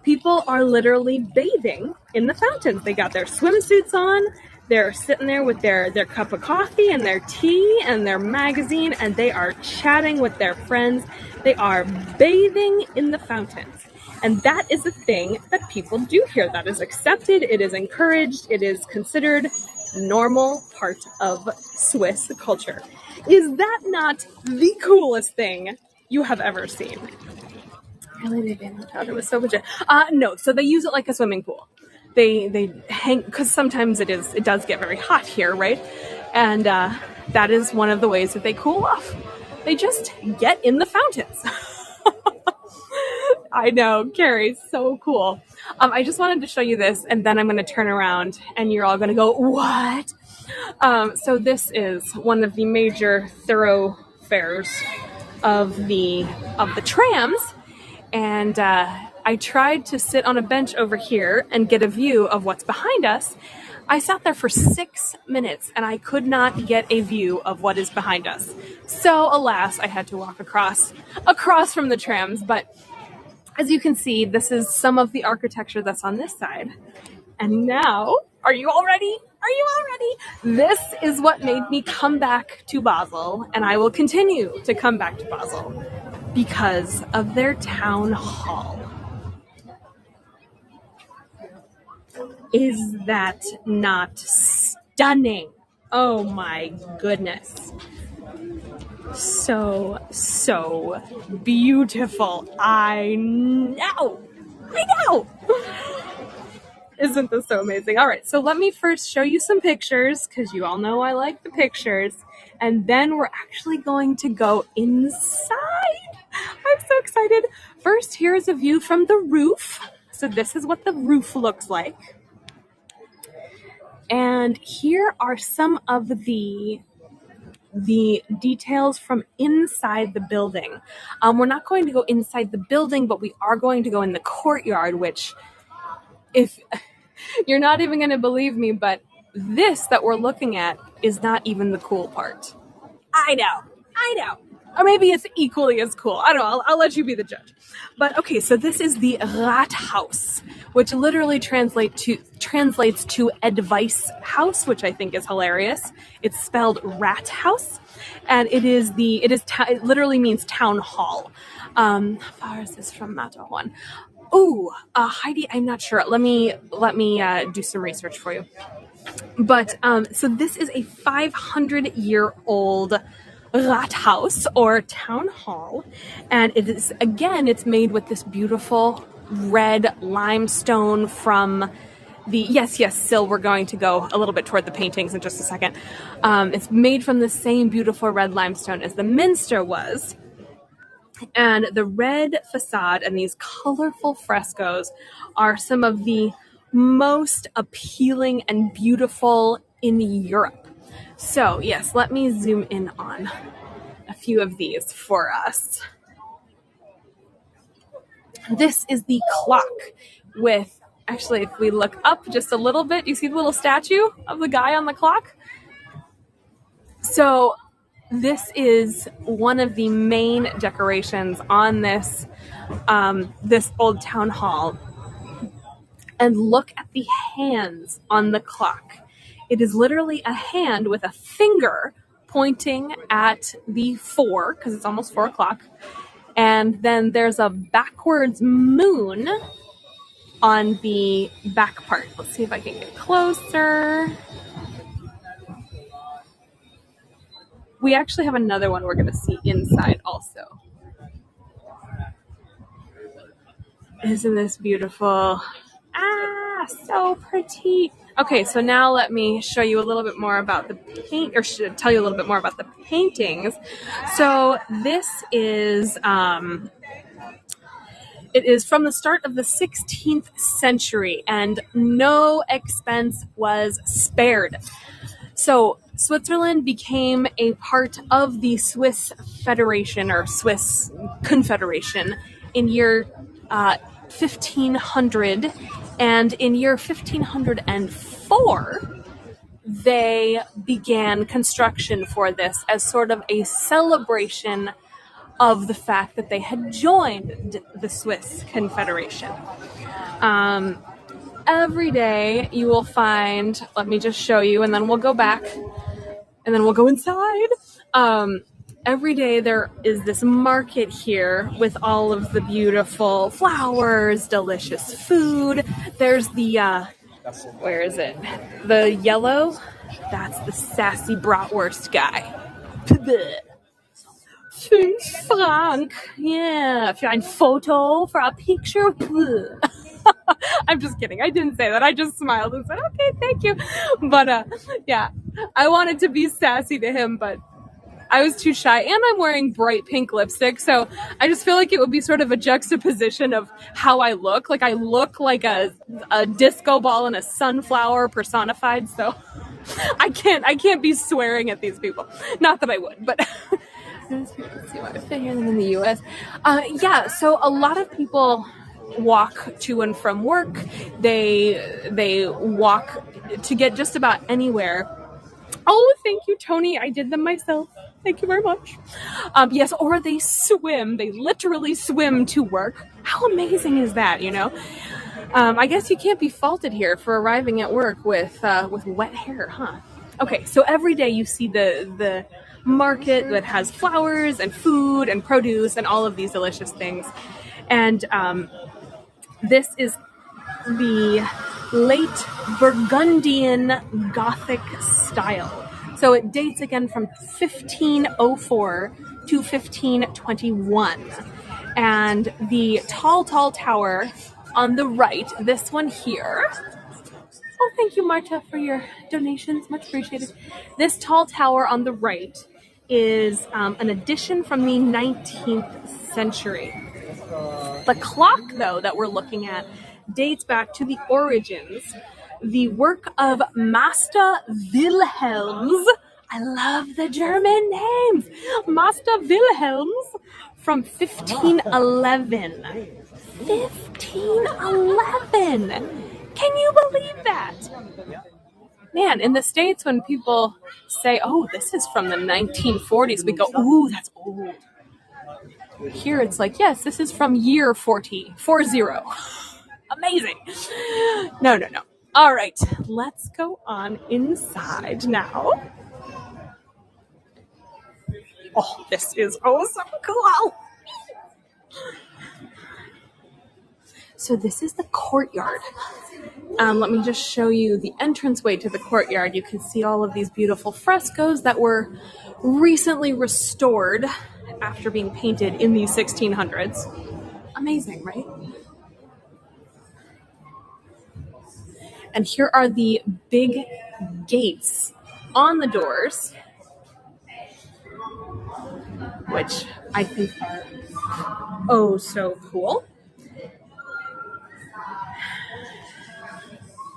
People are literally bathing in the fountains. They got their swimsuits on. They're sitting there with their cup of coffee and their tea and their magazine, and they are chatting with their friends. They are bathing in the fountains. And that is a thing that people do here. That is accepted. It is encouraged. It is considered normal part of Swiss culture. Is that not the coolest thing you have ever seen? Really, it was so legit. No, so they use it like a swimming pool. They hang, because sometimes it does get very hot here, right? And that is one of the ways that they cool off. They just get in the fountains. I know, Carrie, so cool. I just wanted to show you this, and then I'm going to turn around, and you're all going to go, what? So this is one of the major thoroughfares of the trams, and I tried to sit on a bench over here and get a view of what's behind us. I sat there for 6 minutes, and I could not get a view of what is behind us. So, alas, I had to walk across from the trams, but as you can see, this is some of the architecture that's on this side. And now, are you all ready? Are you all ready? This is what made me come back to Basel, and I will continue to come back to Basel because of their town hall. Is that not stunning? Oh my goodness. So beautiful. I know. Isn't this so amazing? All right, so let me first show you some pictures because you all know I like the pictures. And then we're actually going to go inside. I'm so excited. First, here's a view from the roof. So this is what the roof looks like. And here are some of the details from inside the building. We're not going to go inside the building, but we are going to go in the courtyard, which, if you're not even going to believe me, but this that we're looking at is not even the cool part. I know. Or maybe it's equally as cool. I don't know. I'll let you be the judge. But okay, so this is the Rathaus, which literally translates to advice house, which I think is hilarious. It's spelled Rathaus, and it literally means town hall. How far is this from Matterhorn? Ooh, Heidi, I'm not sure. Let me do some research for you. But so this is a 500-year-old Rathaus or town hall, and it's made with this beautiful red limestone from yes, Sil, we're going to go a little bit toward the paintings in just a second. It's made from the same beautiful red limestone as the Minster was. And the red facade and these colorful frescoes are some of the most appealing and beautiful in Europe. So yes, let me zoom in on a few of these for us. This is the clock with, actually, if we look up just a little bit, you see the little statue of the guy on the clock? So this is one of the main decorations on this old town hall. And look at the hands on the clock. It is literally a hand with a finger pointing at the 4, because it's almost 4 o'clock. And then there's a backwards moon on the back part. Let's see if I can get closer. We actually have another one we're going to see inside also. Isn't this beautiful? So pretty. Okay, so now let me show you a little bit more about the tell you a little bit more about the paintings. So this is it is from the start of the 16th century, and no expense was spared. So Switzerland became a part of the Swiss Federation or Swiss Confederation in year 1500, and in year 1504 they began construction for this as sort of a celebration of the fact that they had joined the Swiss Confederation. Every day you will find, let me just show you, and then we'll go back, and then we'll go inside. Every day there is this market here with all of the beautiful flowers, delicious food. There's the, where is it? The yellow? That's the sassy bratwurst guy. 5 Franc. Yeah, für ein Foto, for a picture. I'm just kidding. I didn't say that. I just smiled and said, okay, thank you. But yeah, I wanted to be sassy to him, but I was too shy, and I'm wearing bright pink lipstick, so I just feel like it would be sort of a juxtaposition of how I look. Like I look like a disco ball and a sunflower personified, so I can't be swearing at these people. Not that I would, but let's see what I fit here in the U.S. Yeah, so a lot of people walk to and from work. They walk to get just about anywhere. Oh, thank you, Tony. I did them myself. Thank you very much. Yes, or they swim. They literally swim to work. How amazing is that, you know? I guess you can't be faulted here for arriving at work with wet hair, huh? Okay, so every day you see the market that has flowers and food and produce and all of these delicious things. And this is the late Burgundian Gothic style. So it dates again from 1504 to 1521. And the tall tower on the right, this one here, Oh, thank you, Marta, for your donations. Much appreciated. This tall tower on the right is an addition from the 19th century. The clock, though, that we're looking at dates back to the origins, the work of Master Wilhelms. I love the German names. Master Wilhelms from 1511. 1511. Can you believe that? Man, in the States, when people say, oh, this is from the 1940s, we go, ooh, that's old. Here it's like, yes, this is from year 40. Amazing. No. All right, let's go on inside now. Oh, this is so cool. So this is the courtyard. Let me just show you the entranceway to the courtyard. You can see all of these beautiful frescoes that were recently restored after being painted in the 1600s. Amazing, right? And here are the big gates on the doors, which I think are oh so cool.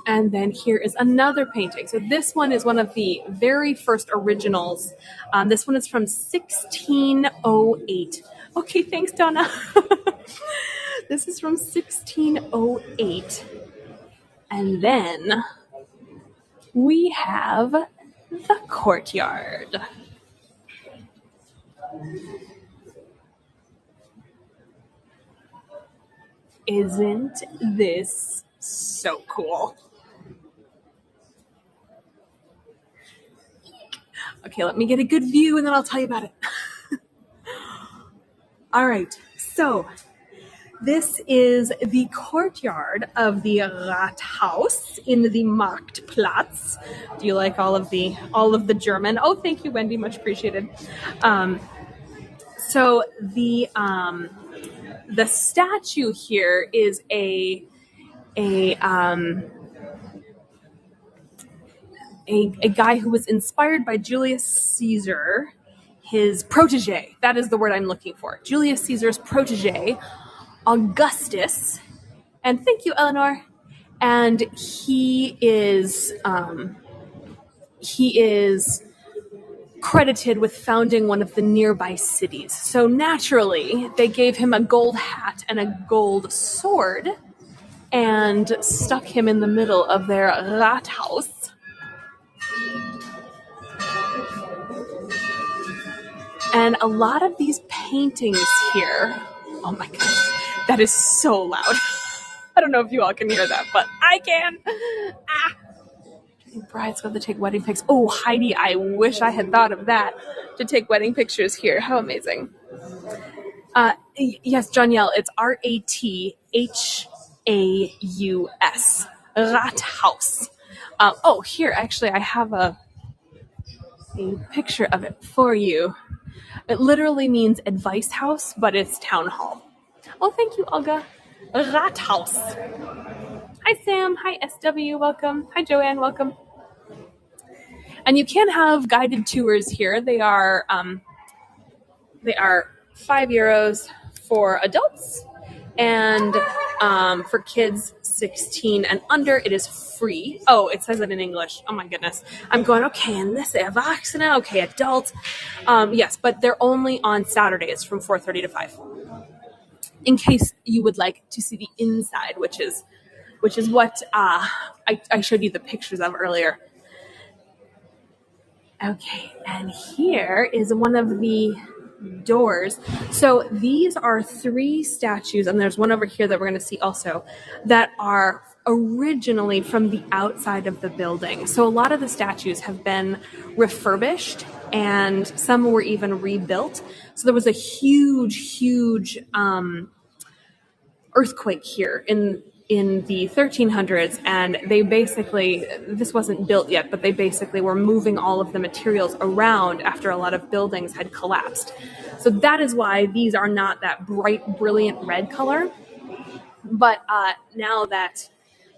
And then here is another painting. So this one is one of the very first originals. This one is from 1608. Okay, thanks, Donna. This is from 1608. And then we have the courtyard. Isn't this so cool? Okay, let me get a good view and then I'll tell you about it. All right, so this is the courtyard of the Rathaus in the Marktplatz. Do you like all of the German? Oh, thank you, Wendy, much appreciated. So the statue here is a guy who was inspired by Julius Caesar, his protege. That is the word I'm looking for. Julius Caesar's protege, Augustus. And thank you, Eleanor. And he is credited with founding one of the nearby cities. So naturally, they gave him a gold hat and a gold sword and stuck him in the middle of their Rathaus. And a lot of these paintings here, oh my gosh, that is so loud. I don't know if you all can hear that, but I can. Brides go to take wedding pics. Oh, Heidi, I wish I had thought of that, to take wedding pictures here. How amazing. Yes, Jonielle, it's Rathaus. Rathaus. Oh, here, actually, I have a picture of it for you. It literally means advice house, but it's town hall. Oh, thank you, Olga. Rathaus. Hi, Sam. Hi, SW. Welcome. Hi, Joanne. Welcome. And you can have guided tours here. They are €5 for adults, and for kids 16 and under, it is free. Oh, it says it in English. Oh my goodness. I'm going, okay, and this Erwachsene, okay, adults. Yes, but they're only on Saturdays from 4:30 to 5. In case you would like to see the inside, which is what I showed you the pictures of earlier. Okay, and here is one of the doors. So these are 3 statues, and there's one over here that we're going to see also, that are originally from the outside of the building. So a lot of the statues have been refurbished, and some were even rebuilt. So there was a huge earthquake here in the 1300s, and they basically, this wasn't built yet, but they basically were moving all of the materials around after a lot of buildings had collapsed. So that is why these are not that bright, brilliant red color. But now that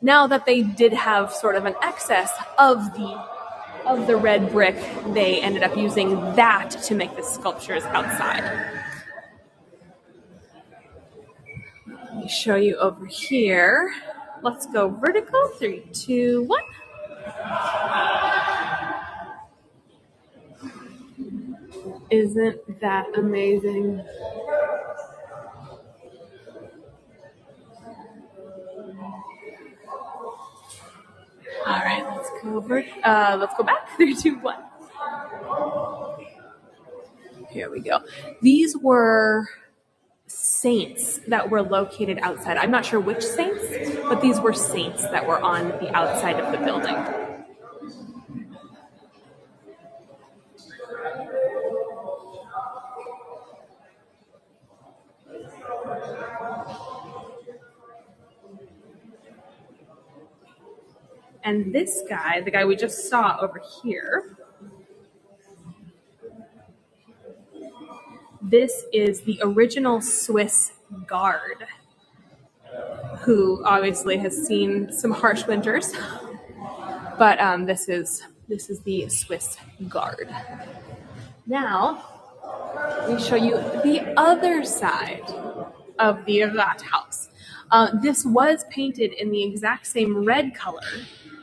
Now that they did have sort of an excess of the red brick, they ended up using that to make the sculptures outside. Let me show you over here. Let's go vertical. 3, 2, 1. Isn't that amazing? All right, let's go over. Let's go back. 3, 2, 1. Here we go. These were saints that were located outside. I'm not sure which saints, but these were saints that were on the outside of the building. And this guy, the guy we just saw over here, this is the original Swiss guard, who obviously has seen some harsh winters. But this is the Swiss guard. Now, let me show you the other side of the Rathaus. This was painted in the exact same red color,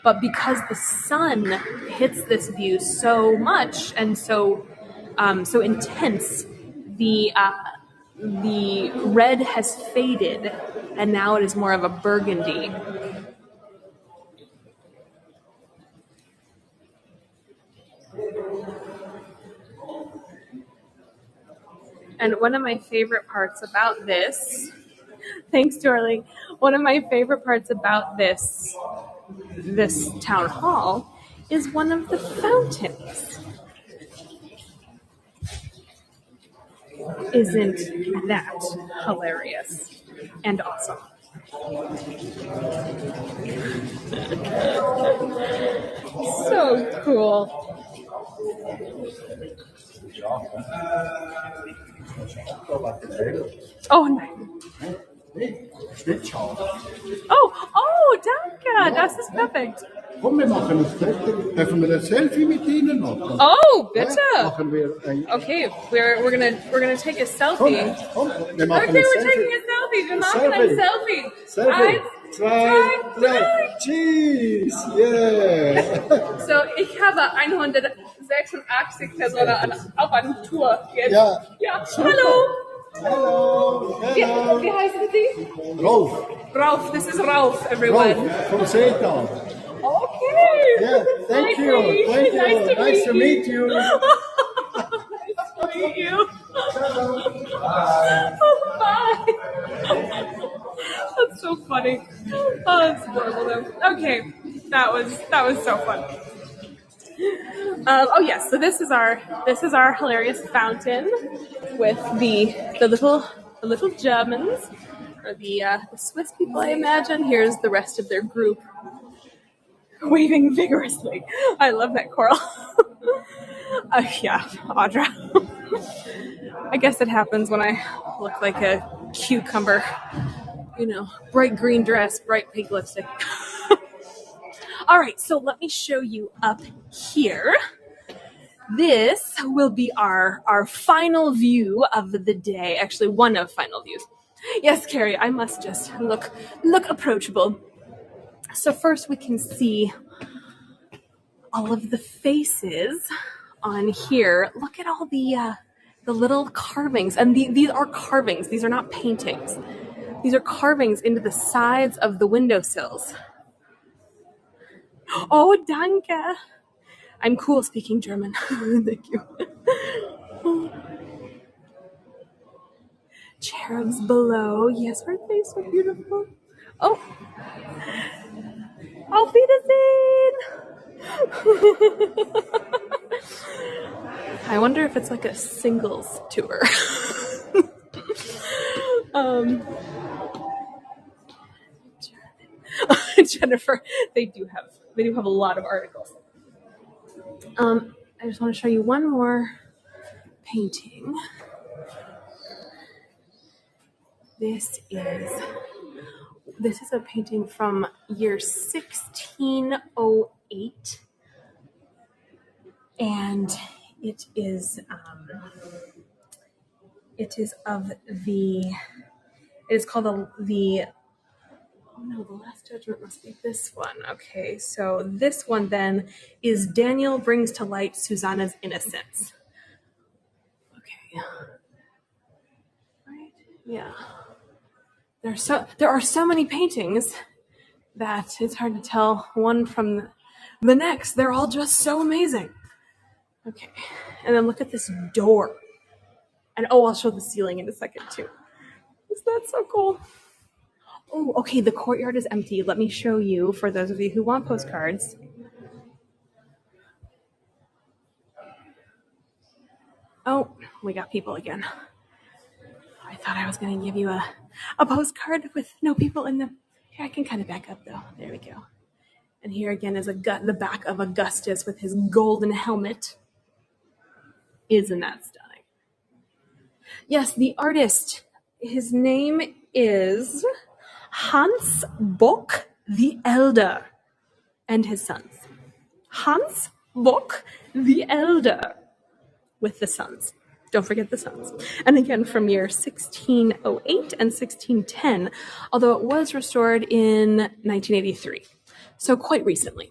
but because the sun hits this view so much and so intense, the red has faded, and now it is more of a burgundy. And one of my favorite parts about this, thanks, Dorling. One of my favorite parts about this town hall is one of the fountains. Isn't that hilarious and awesome? So cool. Oh, nice. Oh, danke, das ist perfekt.
Komm, wir machen ein Foto. Dürfen wir ein Selfie mit Ihnen machen?
Oh, bitte.
Machen wir ein
Okay, we're gonna take a selfie.
Komm, wir machen
Okay,
ein
we're
Selfie.
taking a selfie. Wir machen ein Selfie.
Selfie.
1,
2, 3. Cheese! Yeah!
So, ich habe 186 Personen auf einer Tour jetzt.
Ja,
Hallo.
Hello!
Wie heißen Sie?
Rolf!
Ralph, this is Ralph, everyone.
Rolf, from Zeetal.
Okay.
Yeah, thank you. Thank you. Nice to meet you.
Nice to meet you. Bye. That's so funny. Oh, that's adorable though. Okay, that was so fun. Oh yes, so this is our hilarious fountain with the little Germans or the Swiss people, I imagine. Here's the rest of their group waving vigorously. I love that coral. Yeah, Audra. I guess it happens when I look like a cucumber. Bright green dress, bright pink lipstick. All right, so let me show you up here. This will be our final view of the day. Actually, one of final views. Yes, Carrie, I must just look approachable. So first we can see all of the faces on here. Look at all the little carvings. And these are carvings. These are not paintings. These are carvings into the sides of the windowsills. Oh, danke. I'm cool speaking German. Thank you. Cherubs below. Yes, aren't they so beautiful? Oh. Auf Wiedersehen. I wonder if it's like a singles tour. Jennifer, they do have a lot of articles. I just want to show you one more painting. This is This is a painting from year 1608, and it is called the oh no, the Last Judgment must be this one. Okay, so this one then is Daniel brings to light Susanna's innocence. Okay. Right? Yeah. There are so many paintings that it's hard to tell one from the next. They're all just so amazing. Okay. And then look at this door. And I'll show the ceiling in a second too. Isn't that so cool? Oh, okay, the courtyard is empty. Let me show you, for those of you who want postcards. Oh, we got people again. I thought I was going to give you a postcard with no people in them. Here, I can kind of back up though. There we go. And here again is the back of Augustus with his golden helmet. Isn't that stunning? Yes, the artist, his name is Hans Bock the Elder, and his sons. Hans Bock the Elder with the sons. Don't forget the sons. And again, from year 1608 and 1610, although it was restored in 1983. So quite recently.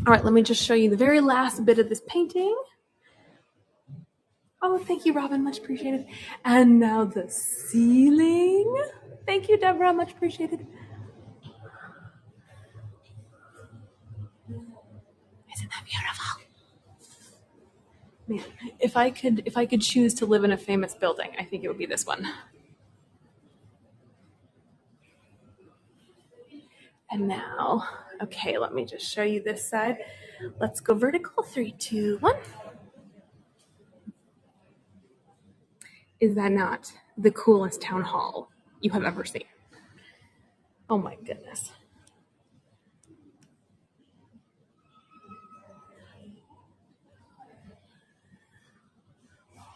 All right, let me just show you the very last bit of this painting. Oh, thank you, Robin. Much appreciated. And now the ceiling. Thank you, Deborah. Much appreciated. Isn't that beautiful? Man, if I could choose to live in a famous building, I think it would be this one. And now, okay, let me just show you this side. Let's go vertical. 3, 2, 1. Is that not the coolest town hall you have ever seen? Oh my goodness.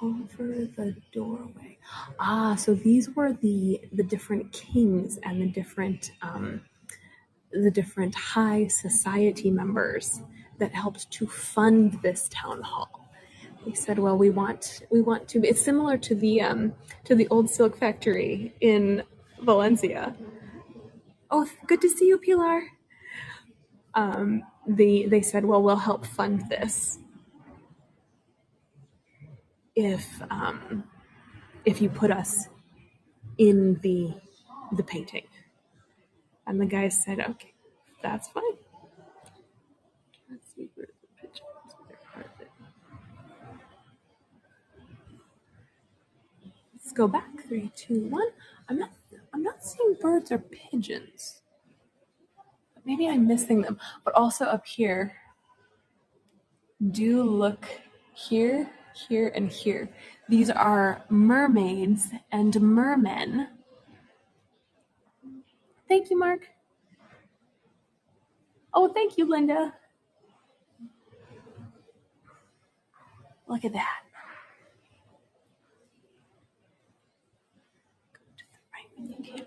Over the doorway. So these were the different kings and the different high society members that helped to fund this town hall. They said, well, we want to. It's similar to the old silk factory in Valencia. Oh, good to see you, Pilar. They said, well, we'll help fund this if you put us in the painting. And the guys said, okay, that's fine. Let's see where the picture is. Let's go back. 3, 2, 1. I'm not seeing birds or pigeons. Maybe I'm missing them. But also up here, do look here, here, and here. These are mermaids and mermen. Thank you, Mark. Oh, thank you, Linda. Look at that. Go to the right when you can.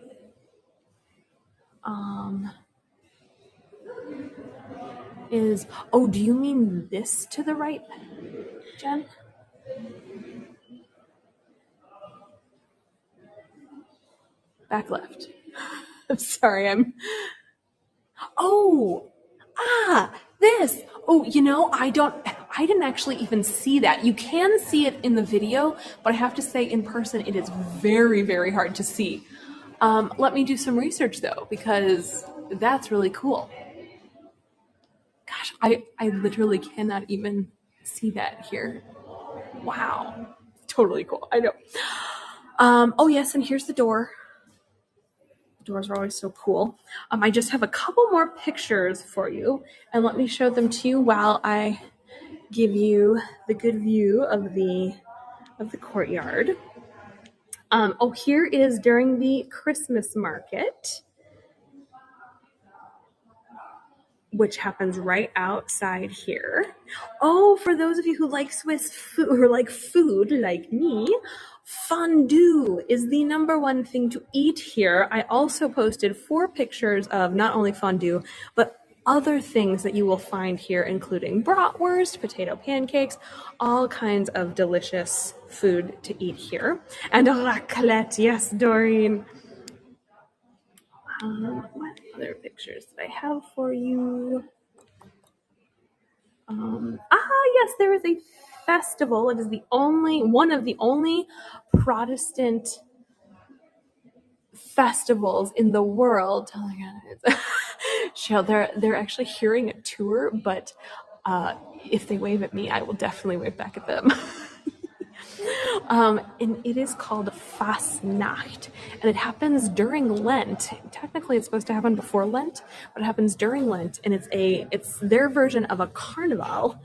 Do you mean this to the right, Jen? Back left. I'm sorry, this. Oh, I didn't actually even see that. You can see it in the video, but I have to say in person it is very, very hard to see. Let me do some research though, because that's really cool. Gosh, I literally cannot even see that here. Wow. Totally cool. I know. Oh yes, and here's the door. Doors are always so cool. I just have a couple more pictures for you, and let me show them to you while I give you the good view of the courtyard. Here is during the Christmas market. which happens right outside here. Oh, for those of you who like Swiss food, or like food like me, fondue is the number one thing to eat here. I also posted 4 pictures of not only fondue, but other things that you will find here, including bratwurst, potato pancakes, all kinds of delicious food to eat here. And raclette, yes, Doreen. What other pictures did I have for you? Yes, there is a festival. It is one of the only Protestant festivals in the world. Oh my God, Cheryl, they're actually hearing a tour, but if they wave at me, I will definitely wave back at them. And it is called Fastnacht, and it happens during Lent. Technically, it's supposed to happen before Lent, but it happens during Lent, and it's their version of a carnival,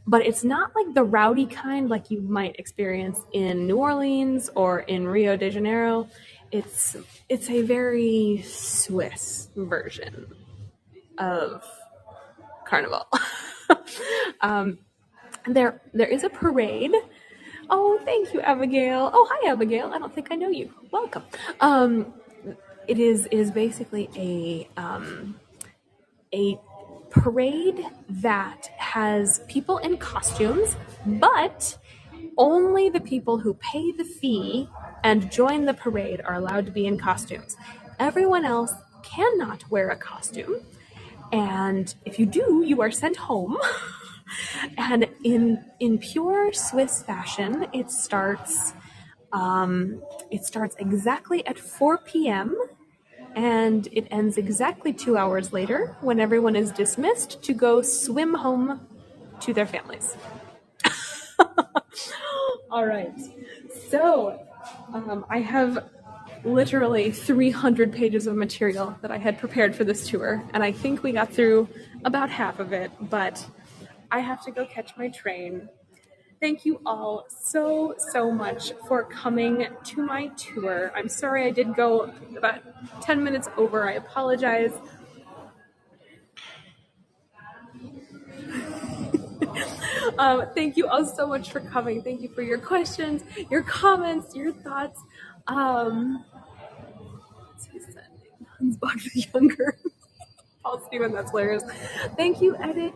but it's not like the rowdy kind like you might experience in New Orleans or in Rio de Janeiro. It's a very Swiss version of carnival. There is a parade. Oh, thank you, Abigail. Oh, hi, Abigail. I don't think I know you. Welcome. It is basically a parade that has people in costumes, but only the people who pay the fee and join the parade are allowed to be in costumes. Everyone else cannot wear a costume, and if you do, you are sent home. And in pure Swiss fashion, it starts exactly at 4 p.m. and it ends exactly 2 hours later when everyone is dismissed to go swim home to their families. All right. So I have literally 300 pages of material that I had prepared for this tour, and I think we got through about half of it, but I have to go catch my train. Thank you all so much for coming to my tour. I'm sorry I did go about 10 minutes over. I apologize. Thank you all so much for coming. Thank you for your questions, your comments, your thoughts. Who's sending? Hans Bach the Younger. Paul Steven, that's hilarious. Thank you, Edit.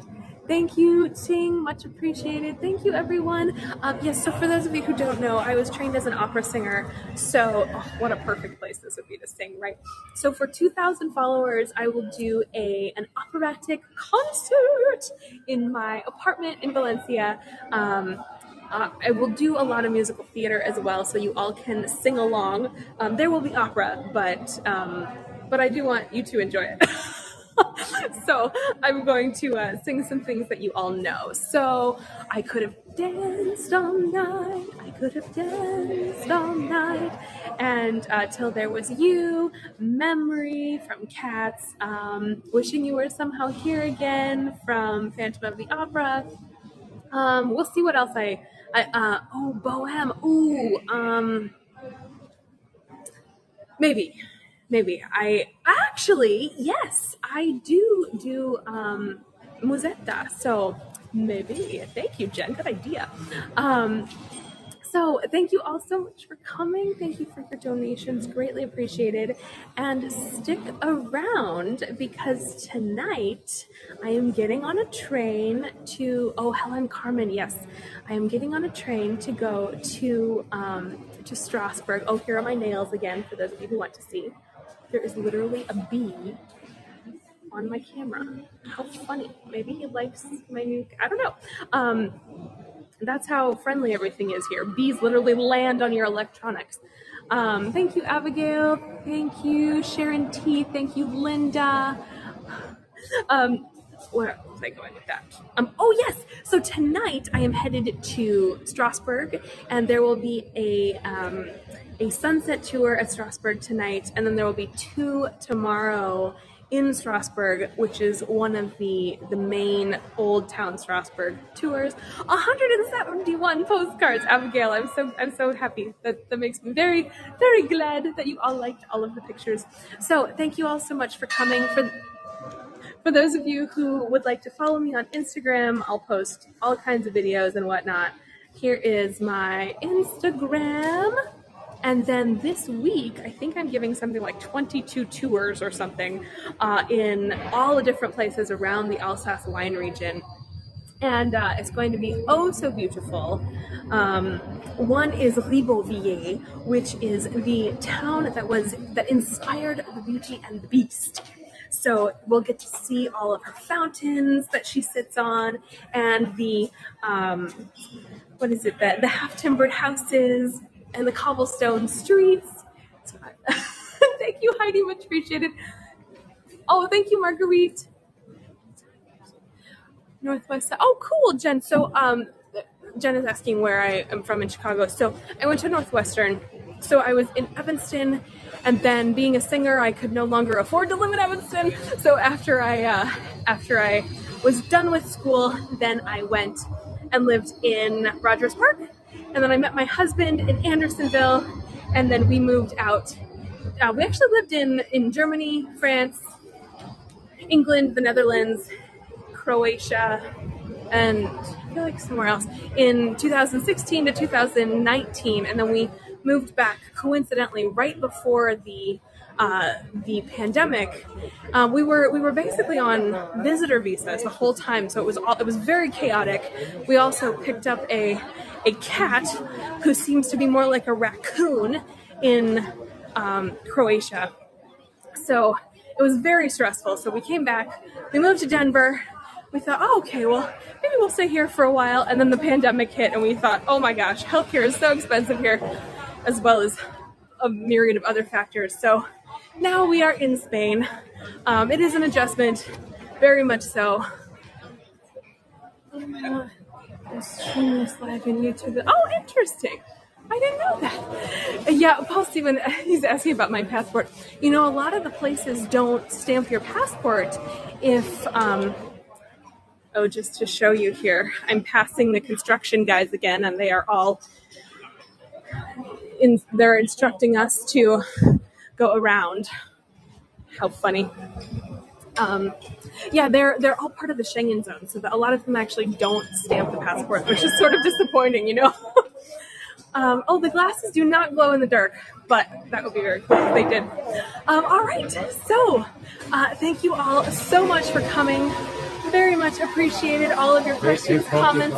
Thank you, Ting. Much appreciated. Thank you, everyone. Yes, so for those of you who don't know, I was trained as an opera singer. So, what a perfect place this would be to sing, right? So for 2,000 followers, I will do an operatic concert in my apartment in Valencia. I will do a lot of musical theater as well, so you all can sing along. There will be opera, but I do want you to enjoy it. So I'm going to sing some things that you all know. So I could have danced all night, I could have danced all night, and till there was you, Memory from Cats, Wishing You Were Somehow Here Again from Phantom of the Opera. We'll see what else oh, Bohem. Ooh, maybe. I actually, yes, I do musetta. So maybe. Thank you, Jen. Good idea. So thank you all so much for coming. Thank you for your donations. Greatly appreciated. And stick around because tonight I am getting on a train to, oh, Helen Carmen, yes. I am getting on a train to go to Strasbourg. Oh, here are my nails again for those of you who want to see. There is literally a bee on my camera. How funny. Maybe he likes my new, I don't know. That's how friendly everything is here. Bees literally land on your electronics. Thank you, Abigail. Thank you, Sharon T. Thank you, Linda. Where was I going with that? Oh, yes. So tonight I am headed to Strasbourg, and there will be a sunset tour at Strasbourg tonight, and then there will be 2 tomorrow in Strasbourg, which is one of the main Old Town Strasbourg tours. 171 postcards, Abigail. I'm so happy. That makes me very, very glad that you all liked all of the pictures. So thank you all so much for coming. For For those of you who would like to follow me on Instagram, I'll post all kinds of videos and whatnot. Here is my Instagram. And then this week, I think I'm giving something like 22 tours or something in all the different places around the Alsace wine region. And it's going to be oh so beautiful. One is Ribeauvillé, which is the town that inspired the Beauty and the Beast. So we'll get to see all of her fountains that she sits on, and the the half-timbered houses and the cobblestone streets. Thank you, Heidi, much appreciated. Oh, thank you, Marguerite. Northwest. Oh, cool, Jen. So, Jen is asking where I am from in Chicago. So, I went to Northwestern. So, I was in Evanston, and then being a singer, I could no longer afford to live in Evanston. So, after I was done with school, then I went and lived in Rogers Park, and then I met my husband in Andersonville, and then we moved out. We actually lived in Germany, France, England, the Netherlands, Croatia, and I feel like somewhere else in 2016 to 2019, and then we moved back coincidentally right before the pandemic. We were basically on visitor visas the whole time, so it was very chaotic. We also picked up a cat who seems to be more like a raccoon in Croatia. So it was very stressful. So we came back, we moved to Denver. We thought, oh, okay, well, maybe we'll stay here for a while. And then the pandemic hit, and we thought, oh my gosh, healthcare is so expensive here, as well as a myriad of other factors. So now we are in Spain. It is an adjustment, very much so. I'm streaming this live on YouTube. Oh, interesting. I didn't know that. Yeah, Paul Steven, he's asking about my passport. You know, a lot of the places don't stamp your passport if, just to show you here, I'm passing the construction guys again, and they are all, they're instructing us to go around. How funny. Yeah, they're all part of the Schengen zone, so that a lot of them actually don't stamp the passport, which is sort of disappointing, you know? The glasses do not glow in the dark, but that would be very cool if they did. All right, so thank you all so much for coming. Very much appreciated all of your questions, comments,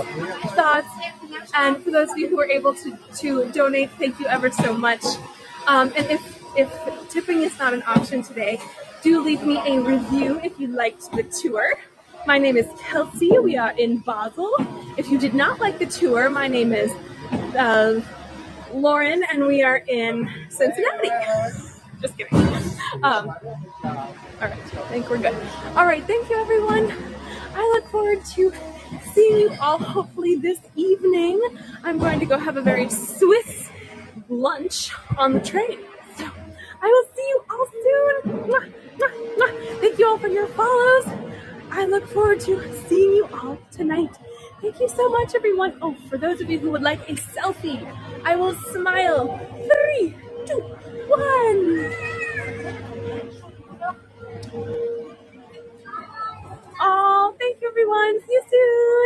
thoughts, and for those of you who were able to donate, thank you ever so much. And if tipping is not an option today, do leave me a review if you liked the tour. My name is Kelsey. We are in Basel. If you did not like the tour, my name is Lauren, and we are in Cincinnati. Just kidding. All right, I think we're good. All right, thank you, everyone. I look forward to seeing you all hopefully this evening. I'm going to go have a very Swiss lunch on the train. So I will see you all soon. Mwah, mwah, mwah. Thank you all for your follows. I look forward to seeing you all tonight. Thank you so much, everyone. Oh, for those of you who would like a selfie, I will smile. 3, 2, 1. Oh, thank you, everyone. See you soon.